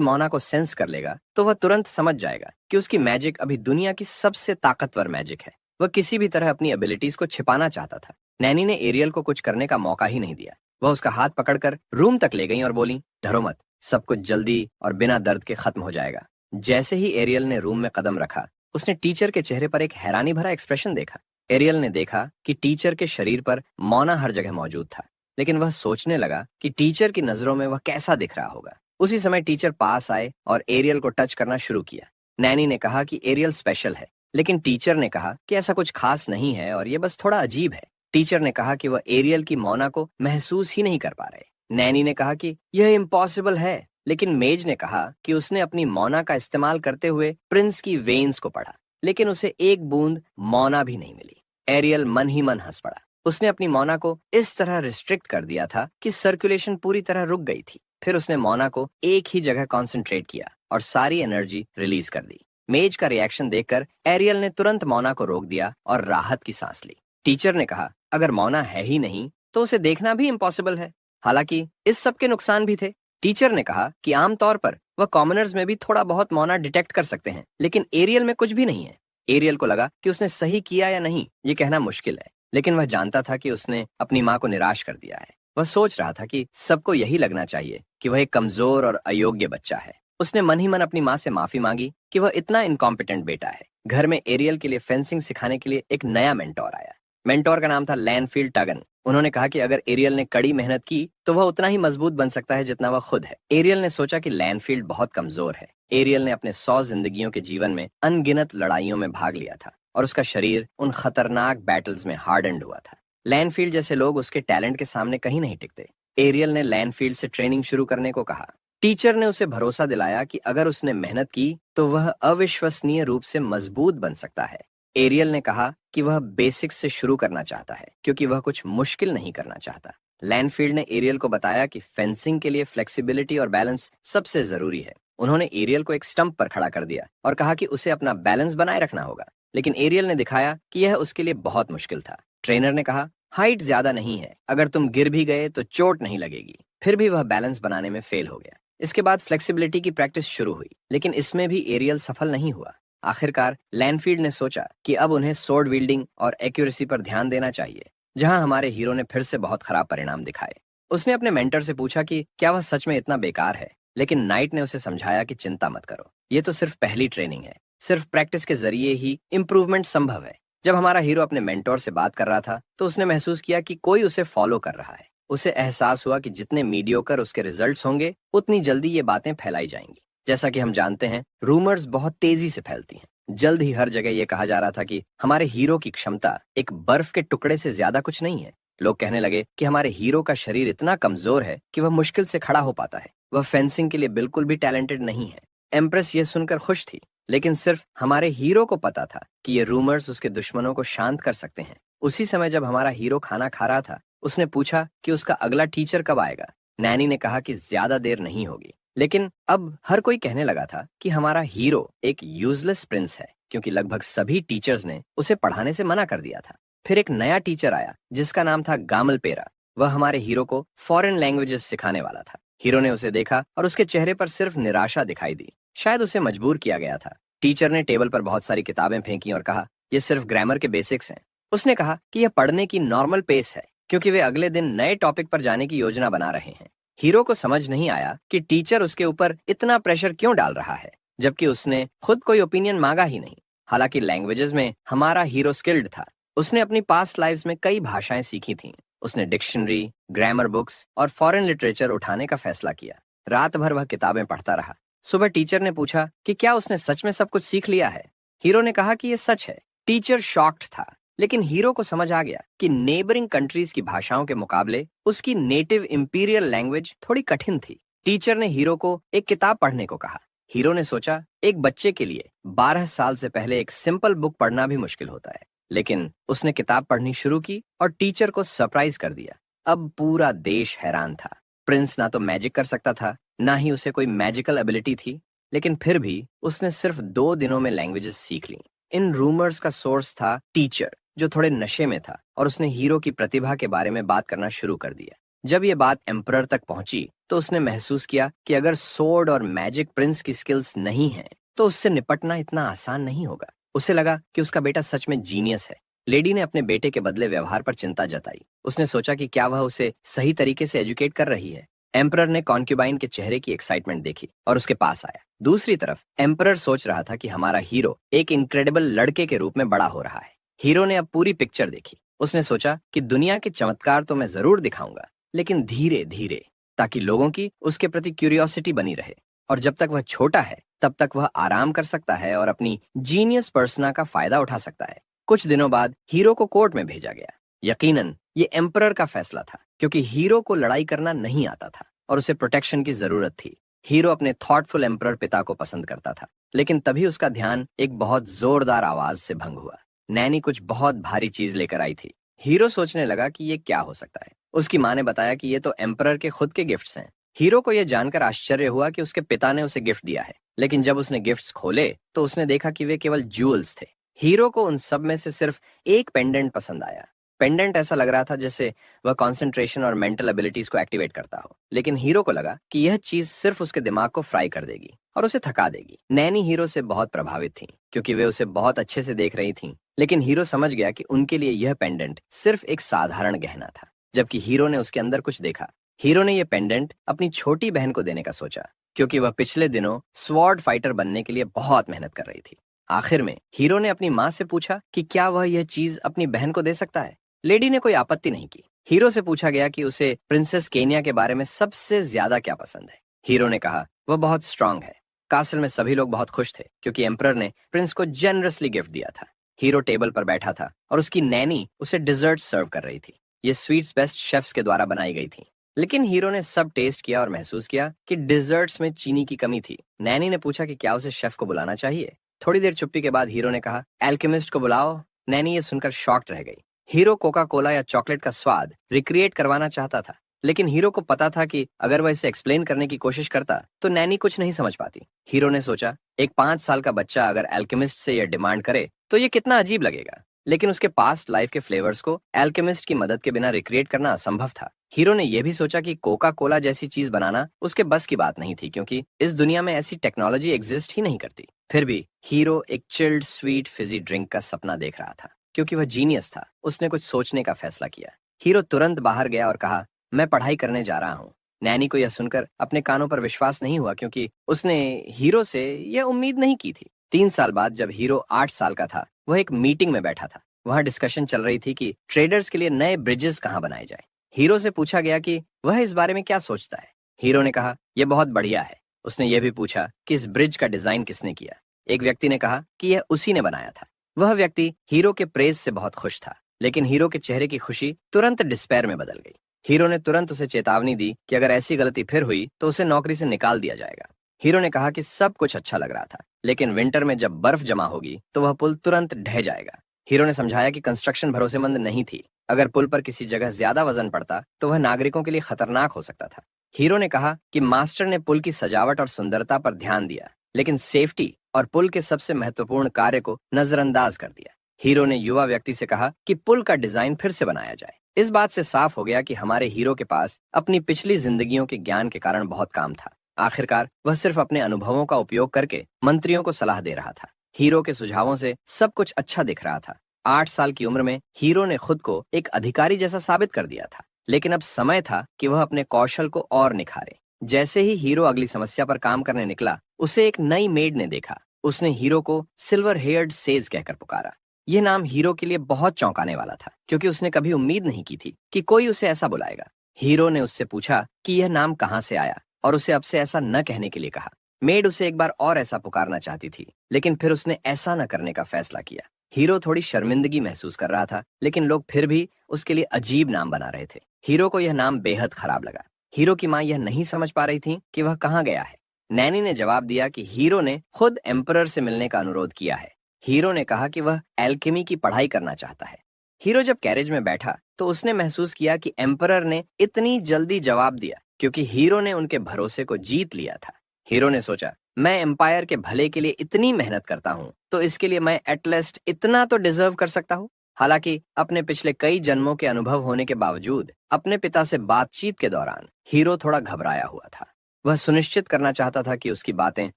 मोना को सेंस कर लेगा तो वह तुरंत समझ जाएगा कि उसकी मैजिक अभी दुनिया की सबसे ताकतवर मैजिक है। वह किसी भी तरह अपनी एबिलिटीज को छिपाना चाहता था। नैनी ने एरियल को कुछ करने का मौका ही नहीं दिया। वह उसका हाथ पकड़कर रूम तक ले गई और बोली, डरो मत, सब कुछ जल्दी और बिना दर्द के खत्म हो जाएगा। जैसे ही एरियल ने रूम में कदम रखा, उसने टीचर के चेहरे पर एक हैरानी भरा एक्सप्रेशन देखा। एरियल ने देखा कि टीचर के शरीर पर मोना हर जगह मौजूद था, लेकिन वह सोचने लगा कि टीचर की नजरों में वह कैसा दिख रहा होगा। उसी समय टीचर पास आए और एरियल को टच करना शुरू किया। नैनी ने कहा कि एरियल स्पेशल है, लेकिन टीचर ने कहा कि ऐसा कुछ खास नहीं है और ये बस थोड़ा अजीब है। टीचर ने कहा कि वह एरियल की मोना को महसूस ही नहीं कर पा रहे। नैनी ने कहा कि यह इम्पॉसिबल है, लेकिन मेज ने कहा कि उसने अपनी मोना का इस्तेमाल करते हुए प्रिंस की वेन्स को पढ़ा, लेकिन उसे एक बूंद मोना भी नहीं मिली। एरियल मन ही मन हंस पड़ा। उसने अपनी मोना को इस तरह रिस्ट्रिक्ट कर दिया था कि सर्कुलेशन पूरी तरह रुक गई थी। फिर उसने मोना को एक ही जगह कॉन्सेंट्रेट किया और सारी एनर्जी रिलीज कर दी। मेज का रिएक्शन देखकर एरियल ने तुरंत मोना को रोक दिया और राहत की सांस ली। टीचर ने कहा, अगर मोना है ही नहीं तो उसे देखना भी इम्पॉसिबल है। हालांकि इस सब के नुकसान भी थे। टीचर ने कहा कि आमतौर पर वह कॉमनर्स में भी थोड़ा बहुत मोना डिटेक्ट कर सकते हैं, लेकिन एरियल में कुछ भी नहीं है। एरियल को लगा कि उसने सही किया या नहीं ये कहना मुश्किल है, लेकिन वह जानता था कि उसने अपनी माँ को निराश कर दिया है। वह सोच रहा था कि सबको यही लगना चाहिए कि वह एक कमजोर और अयोग्य बच्चा है। उसने मन ही मन अपनी माँ से माफी मांगी कि वह इतना इनकॉम्पिटेंट बेटा है। घर में एरियल के लिए फेंसिंग सिखाने के लिए एक नया मेंटोर आया। मेंटोर का नाम था लैनफील्ड टगन। उन्होंने कहा कि अगर एरियल ने कड़ी मेहनत की तो वह उतना ही मजबूत बन सकता है जितना वह खुद है। एरियल ने सोचा कि लैनफील्ड बहुत कमजोर है। एरियल ने अपने 100 जिंदगियों के जीवन में अनगिनत लड़ाइयों में भाग लिया था और उसका शरीर उन खतरनाक बैटल्स में हार्डन्ड हुआ था। लैनफील्ड जैसे लोग उसके टैलेंट के सामने कहीं नहीं टिकते। एरियल ने लैनफील्ड से ट्रेनिंग शुरू करने को कहा। टीचर ने उसे भरोसा दिलाया कि अगर उसने मेहनत की तो वह अविश्वसनीय रूप से मजबूत बन सकता है। एरियल ने कहा कि वह बेसिक्स से शुरू करना चाहता है, क्योंकि वह कुछ मुश्किल नहीं करना चाहता। लैनफील्ड ने एरियल को बताया कि फेंसिंग के लिए फ्लेक्सिबिलिटी और बैलेंस सबसे जरूरी है। उन्होंने एरियल को एक स्टंप पर खड़ा कर दिया और कहा कि उसे अपना बैलेंस बनाए रखना होगा, लेकिन एरियल ने दिखाया कि यह उसके लिए बहुत मुश्किल था। ट्रेनर ने कहा, हाइट ज्यादा नहीं है, अगर तुम गिर भी गए तो चोट नहीं लगेगी। फिर भी वह बैलेंस बनाने में फेल हो गया। इसके बाद फ्लेक्सिबिलिटी की प्रैक्टिस शुरू हुई, लेकिन इसमें भी एरियल सफल नहीं हुआ। आखिरकार लैनफील्ड ने सोचा कि अब उन्हें सोर्ड विल्डिंग और एक्यूरेसी पर ध्यान देना चाहिए, जहां हमारे हीरो ने फिर से बहुत खराब परिणाम दिखाए। उसने अपने मेंटर से पूछा कि क्या वह सच में इतना बेकार है, लेकिन नाइट ने उसे समझाया कि चिंता मत करो, ये तो सिर्फ पहली ट्रेनिंग है। सिर्फ प्रैक्टिस के जरिए ही इम्प्रूवमेंट संभव है। जब हमारा हीरो अपने मेंटोर से बात कर रहा था तो उसने महसूस किया कि कोई उसे फॉलो कर रहा है। उसे एहसास हुआ कि जितने मीडियोकर उसके रिजल्ट्स होंगे, उतनी जल्दी ये बातें फैलाई जाएंगी। जैसा कि हम जानते हैं, रूमर्स बहुत तेजी से फैलती हैं। जल्द ही हर जगह ये कहा जा रहा था कि हमारे हीरो की क्षमता एक बर्फ के टुकड़े से ज्यादा कुछ नहीं है। लोग कहने लगे कि हमारे हीरो का शरीर इतना कमजोर है कि वह मुश्किल से खड़ा हो पाता है। वह फेंसिंग के लिए बिल्कुल भी टैलेंटेड नहीं है। एम्प्रेस ये सुनकर खुश थी, लेकिन सिर्फ हमारे हीरो को पता था कि ये रूमर्स उसके दुश्मनों को शांत कर सकते हैं। उसी समय जब हमारा हीरो खाना खा रहा था, उसने पूछा कि उसका अगला टीचर कब आएगा। नैनी ने कहा कि ज्यादा देर नहीं होगी, लेकिन अब हर कोई कहने लगा था कि हमारा हीरो एक यूजलेस प्रिंस है, क्योंकि लगभग सभी टीचर्स ने उसे पढ़ाने से मना कर दिया था। फिर एक नया टीचर आया जिसका नाम था गामलपेरा। वह हमारे हीरो को फॉरेन लैंग्वेजेस सिखाने वाला था। हीरो ने उसे देखा और उसके चेहरे पर सिर्फ निराशा दिखाई दी। शायद उसे मजबूर किया गया था। टीचर ने टेबल पर बहुत सारी किताबें फेंकी और कहा, ये सिर्फ ग्रामर के बेसिक्स हैं। उसने कहा कि यह पढ़ने की नॉर्मल पेस है, क्योंकि वे अगले दिन नए टॉपिक पर जाने की योजना बना रहे हैं। हीरो को समझ नहीं आया कि टीचर उसके ऊपर इतना प्रेशर क्यों डाल रहा है, जबकि उसने खुद कोई ओपिनियन मांगा ही नहीं। हालांकि लैंग्वेजेस में हमारा हीरो स्किल्ड था। उसने अपनी पास्ट लाइफ्स में कई भाषाएं सीखी थीं। उसने डिक्शनरी, ग्रामर बुक्स और फॉरेन लिटरेचर उठाने का फैसला किया। रात भर वह किताबें पढ़ता रहा। सुबह टीचर ने पूछा कि क्या उसने सच में सब कुछ सीख लिया है। हीरो ने कहा कि यह सच है। टीचर शॉक्ड था। लेकिन हीरो को समझ आ गया कि नेबरिंग कंट्रीज की भाषाओं के मुकाबले उसकी नेटिव इंपीरियल लैंग्वेज थोड़ी कठिन थी। टीचर ने हीरो को एक किताब पढ़ने को कहा। हीरो ने सोचा एक बच्चे के लिए 12 साल से पहले एक सिंपल बुक पढ़ना भी मुश्किल होता है, लेकिन उसने किताब पढ़नी शुरू की और टीचर को सरप्राइज कर दिया। अब पूरा देश हैरान था। प्रिंस ना तो मैजिक कर सकता था, ना ही उसे कोई मैजिकल एबिलिटी थी, लेकिन फिर भी उसने सिर्फ 2 दिनों में लैंग्वेजेस सीख ली। इन रूमर्स का सोर्स था टीचर, जो थोड़े नशे में था, और उसने हीरो की प्रतिभा के बारे में बात करना शुरू कर दिया। जब ये बात एम्परर तक पहुंची तो उसने महसूस किया कि अगर सोर्ड और मैजिक प्रिंस की स्किल्स नहीं हैं, तो उससे निपटना इतना आसान नहीं होगा। उसे लगा कि उसका बेटा सच में जीनियस है। लेडी ने अपने बेटे के बदले व्यवहार पर चिंता जताई। उसने सोचा कि क्या वह उसे सही तरीके से एजुकेट कर रही है। एम्परर ने कॉन्क्यूबाइन के चेहरे की एक्साइटमेंट देखी और उसके पास आया। दूसरी तरफ एम्परर सोच रहा था कि हमारा हीरो एक इनक्रेडिबल लड़के के रूप में बड़ा हो रहा है। हीरो ने अब पूरी पिक्चर देखी। उसने सोचा कि दुनिया के चमत्कार तो मैं जरूर दिखाऊंगा, लेकिन धीरे धीरे, ताकि लोगों की उसके प्रति क्यूरियोसिटी बनी रहे। और जब तक वह छोटा है तब तक वह आराम कर सकता है और अपनी जीनियस पर्सना का फायदा उठा सकता है। कुछ दिनों बाद हीरो को कोर्ट में भेजा गया। यकीनन ये एम्परर का फैसला था, क्योंकि हीरो को लड़ाई करना नहीं आता था और उसे प्रोटेक्शन की जरूरत थी। हीरो अपने थॉटफुल एम्परर पिता को पसंद करता था, लेकिन तभी उसका ध्यान एक बहुत जोरदार आवाज से भंग हुआ। नैनी कुछ बहुत भारी चीज लेकर आई थी। हीरो सोचने लगा कि ये क्या हो सकता है। उसकी माँ ने बताया कि ये तो एम्परर के खुद के गिफ्ट्स हैं। हीरो को यह जानकर आश्चर्य हुआ कि उसके पिता ने उसे गिफ्ट दिया है, लेकिन जब उसने गिफ्ट्स खोले तो उसने देखा कि वे केवल ज्यूल्स थे। हीरो को उन सब में से सिर्फ एक पेंडेंट पसंद आया। पेंडेंट ऐसा लग रहा था जैसे वह कंसंट्रेशन और मेंटल एबिलिटीज को एक्टिवेट करता हो, लेकिन हीरो को लगा कि यह चीज सिर्फ उसके दिमाग को फ्राई कर देगी और उसे थका देगी। नैनी हीरो से बहुत प्रभावित थी, क्योंकि वे उसे बहुत अच्छे से देख रही थीं, लेकिन हीरो समझ गया कि उनके लिए यह पेंडेंट सिर्फ एक साधारण गहना था, जबकि हीरो ने उसके अंदर कुछ देखा। हीरो ने यह पेंडेंट अपनी छोटी बहन को देने का सोचा, क्योंकि वह पिछले दिनों स्वॉर्ड फाइटर बनने के लिए बहुत मेहनत कर रही थी। आखिर में हीरो ने अपनी माँ से पूछा कि क्या वह यह चीज अपनी बहन को दे सकता है। लेडी ने कोई आपत्ति नहीं की। हीरो से पूछा गया कि उसे प्रिंसेस केनिया के बारे में सबसे ज्यादा क्या पसंद है। हीरो ने कहा वह बहुत स्ट्रांग है। कासल में सभी लोग बहुत खुश थे, क्योंकि एम्परर ने प्रिंस को जेनरसली गिफ्ट दिया था। हीरो टेबल पर बैठा था और उसकी नैनी उसे डिजर्ट सर्व कर रही थी। ये स्वीट्स बेस्ट शेफ्स के द्वारा बनाई गई थी, लेकिन हीरो ने सब टेस्ट किया और महसूस किया कि डिजर्ट्स में चीनी की कमी थी। नैनी ने पूछा कि क्या उसे शेफ को बुलाना चाहिए। थोड़ी देर चुप्पी के बाद हीरो ने कहा एल्केमिस्ट को बुलाओ। नैनी ये सुनकर शॉक्ड रह गई। हीरो कोका कोला या चॉकलेट का स्वाद रिक्रिएट करवाना चाहता था, लेकिन हीरो को पता था कि अगर वह इसे एक्सप्लेन करने की कोशिश करता तो नैनी कुछ नहीं समझ पाती। हीरो ने सोचा एक 5 साल का बच्चा अगर एल्केमिस्ट से यह डिमांड करे तो ये कितना अजीब लगेगा, लेकिन उसके पास्ट लाइफ के फ्लेवर्स को एल्केमिस्ट की मदद के बिना रिक्रिएट करना असंभव था। हीरो ने यह भी सोचा कि कोका कोला जैसी चीज बनाना उसके बस की बात नहीं थी, क्योंकि इस दुनिया में ऐसी टेक्नोलॉजी एग्जिस्ट ही नहीं करती। फिर भी हीरो एक चिल्ड स्वीट फिजी ड्रिंक का सपना देख रहा था। क्योंकि वह जीनियस था, उसने कुछ सोचने का फैसला किया। हीरो तुरंत बाहर गया और कहा मैं पढ़ाई करने जा रहा हूँ। नैनी को यह सुनकर अपने कानों पर विश्वास नहीं हुआ, क्योंकि उसने हीरो से यह उम्मीद नहीं की थी। 3 साल बाद जब हीरो 8 साल का था, वह एक मीटिंग में बैठा था। वहां डिस्कशन चल रही थी कि ट्रेडर्स के लिए नए ब्रिजेस कहाँ बनाए जाए। हीरो से पूछा गया कि वह इस बारे में क्या सोचता है। हीरो ने कहा यह बहुत बढ़िया है। उसने यह भी पूछा कि इस ब्रिज का डिजाइन किसने किया। एक व्यक्ति ने कहा कि यह उसी ने बनाया था। वह व्यक्ति हीरो के प्रेज से बहुत खुश था, लेकिन हीरो के चेहरे की खुशी तुरंत डिस्पेयर में बदल गई। हीरो ने तुरंत उसे चेतावनी दी कि अगर ऐसी गलती फिर हुई तो उसे नौकरी से निकाल दिया जाएगा। हीरो ने कहा कि सब कुछ अच्छा लग रहा था, लेकिन विंटर में जब बर्फ जमा होगी तो वह पुल तुरंत ढह जाएगा। हीरो ने समझाया कि कंस्ट्रक्शन भरोसेमंद नहीं थी। अगर पुल पर किसी जगह ज्यादा वजन पड़ता तो वह नागरिकों के लिए खतरनाक हो सकता था। हीरो ने कहा कि मास्टर ने पुल की सजावट और सुंदरता पर ध्यान दिया, लेकिन सेफ्टी और पुल के सबसे महत्वपूर्ण कार्य को नजरअंदाज कर दिया। हीरो ने युवा व्यक्ति से कहा कि पुल का डिजाइन फिर से बनाया जाए। इस बात से साफ हो गया कि हमारे हीरो के पास अपनी पिछली जिंदगियों के ज्ञान के कारण बहुत काम था। आखिरकार वह सिर्फ अपने अनुभवों का उपयोग करके मंत्रियों को सलाह दे रहा था। हीरो के सुझावों से सब कुछ अच्छा दिख रहा था। 8 साल की उम्र में हीरो ने खुद को एक अधिकारी जैसा साबित कर दिया था, लेकिन अब समय था कि वह अपने कौशल को और निखारे। जैसे ही हीरो अगली समस्या पर काम करने निकला, उसे एक नई मेड ने देखा। उसने हीरो को सिल्वर हेयर्ड सेज कहकर पुकारा। यह नाम हीरो के लिए बहुत चौंकाने वाला था, क्योंकि उसने कभी उम्मीद नहीं की थी कि कोई उसे ऐसा बुलाएगा। हीरो ने उससे पूछा कि यह नाम कहाँ से आया, और उसे अब से ऐसा न कहने के लिए कहा। मेड उसे एक बार और ऐसा पुकारना चाहती थी, लेकिन फिर उसने ऐसा न करने का फैसला किया। हीरो थोड़ी शर्मिंदगी महसूस कर रहा था, लेकिन लोग फिर भी उसके लिए अजीब नाम बना रहे थे। हीरो को यह नाम बेहद खराब लगा। हीरो की माँ यह नहीं समझ पा रही थी कि वह कहाँ गया है। नैनी ने जवाब दिया कि हीरो ने खुद एम्परर से मिलने का अनुरोध किया है। हीरो ने कहा कि वह एल्केमी की पढ़ाई करना चाहता है। हीरो जब कैरेज में बैठा तो उसने महसूस किया कि एम्परर ने इतनी जल्दी जवाब दिया क्योंकि हीरो ने उनके भरोसे को जीत लिया था। हीरो ने सोचा, मैं एम्पायर के भले के लिए इतनी मेहनत करता हूँ, तो इसके लिए मैं एटलीस्ट इतना तो डिजर्व कर सकता हूँ। हालांकि अपने पिछले कई जन्मों के अनुभव होने के बावजूद अपने पिता से बातचीत के दौरान हीरो थोड़ा घबराया हुआ था। वह सुनिश्चित करना चाहता था कि उसकी बातें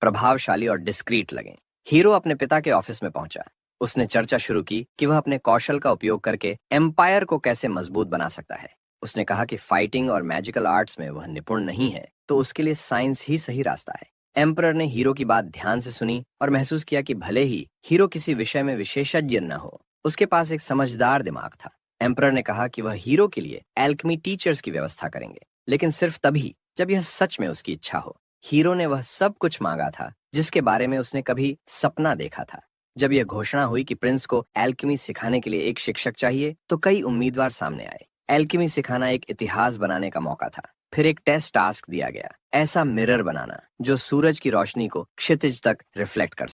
प्रभावशाली और डिस्क्रीट लगें। हीरो अपने पिता के ऑफिस में पहुंचा। उसने चर्चा शुरू की कि वह अपने कौशल का उपयोग करके एम्पायर को कैसे मजबूत बना सकता है। उसने कहा कि फाइटिंग और मैजिकल आर्ट्स में वह निपुण नहीं है, तो उसके लिए साइंस ही सही रास्ता है। एम्परर ने हीरो की बात ध्यान से सुनी और महसूस किया कि भले ही हीरो किसी विषय में विशेषज्ञ न हो, उसके पास एक समझदार दिमाग था। एम्परर ने कहा कि वह हीरो के लिए एल्केमी टीचर्स की व्यवस्था करेंगे, लेकिन सिर्फ तभी जब यह सच में उसकी इच्छा हो। हीरो ने वह सब कुछ मांगा था जिसके बारे में उसने कभी सपना देखा था। जब यह घोषणा हुई कि प्रिंस को एल्केमी सिखाने के लिए एक शिक्षक चाहिए, तो कई उम्मीदवार सामने आए। एल्केमी सिखाना एक इतिहास बनाने का मौका था। फिर एक टेस्ट टास्क दिया गया, ऐसा मिरर बनाना जो सूरज की रोशनी को क्षितिज तक रिफ्लेक्ट कर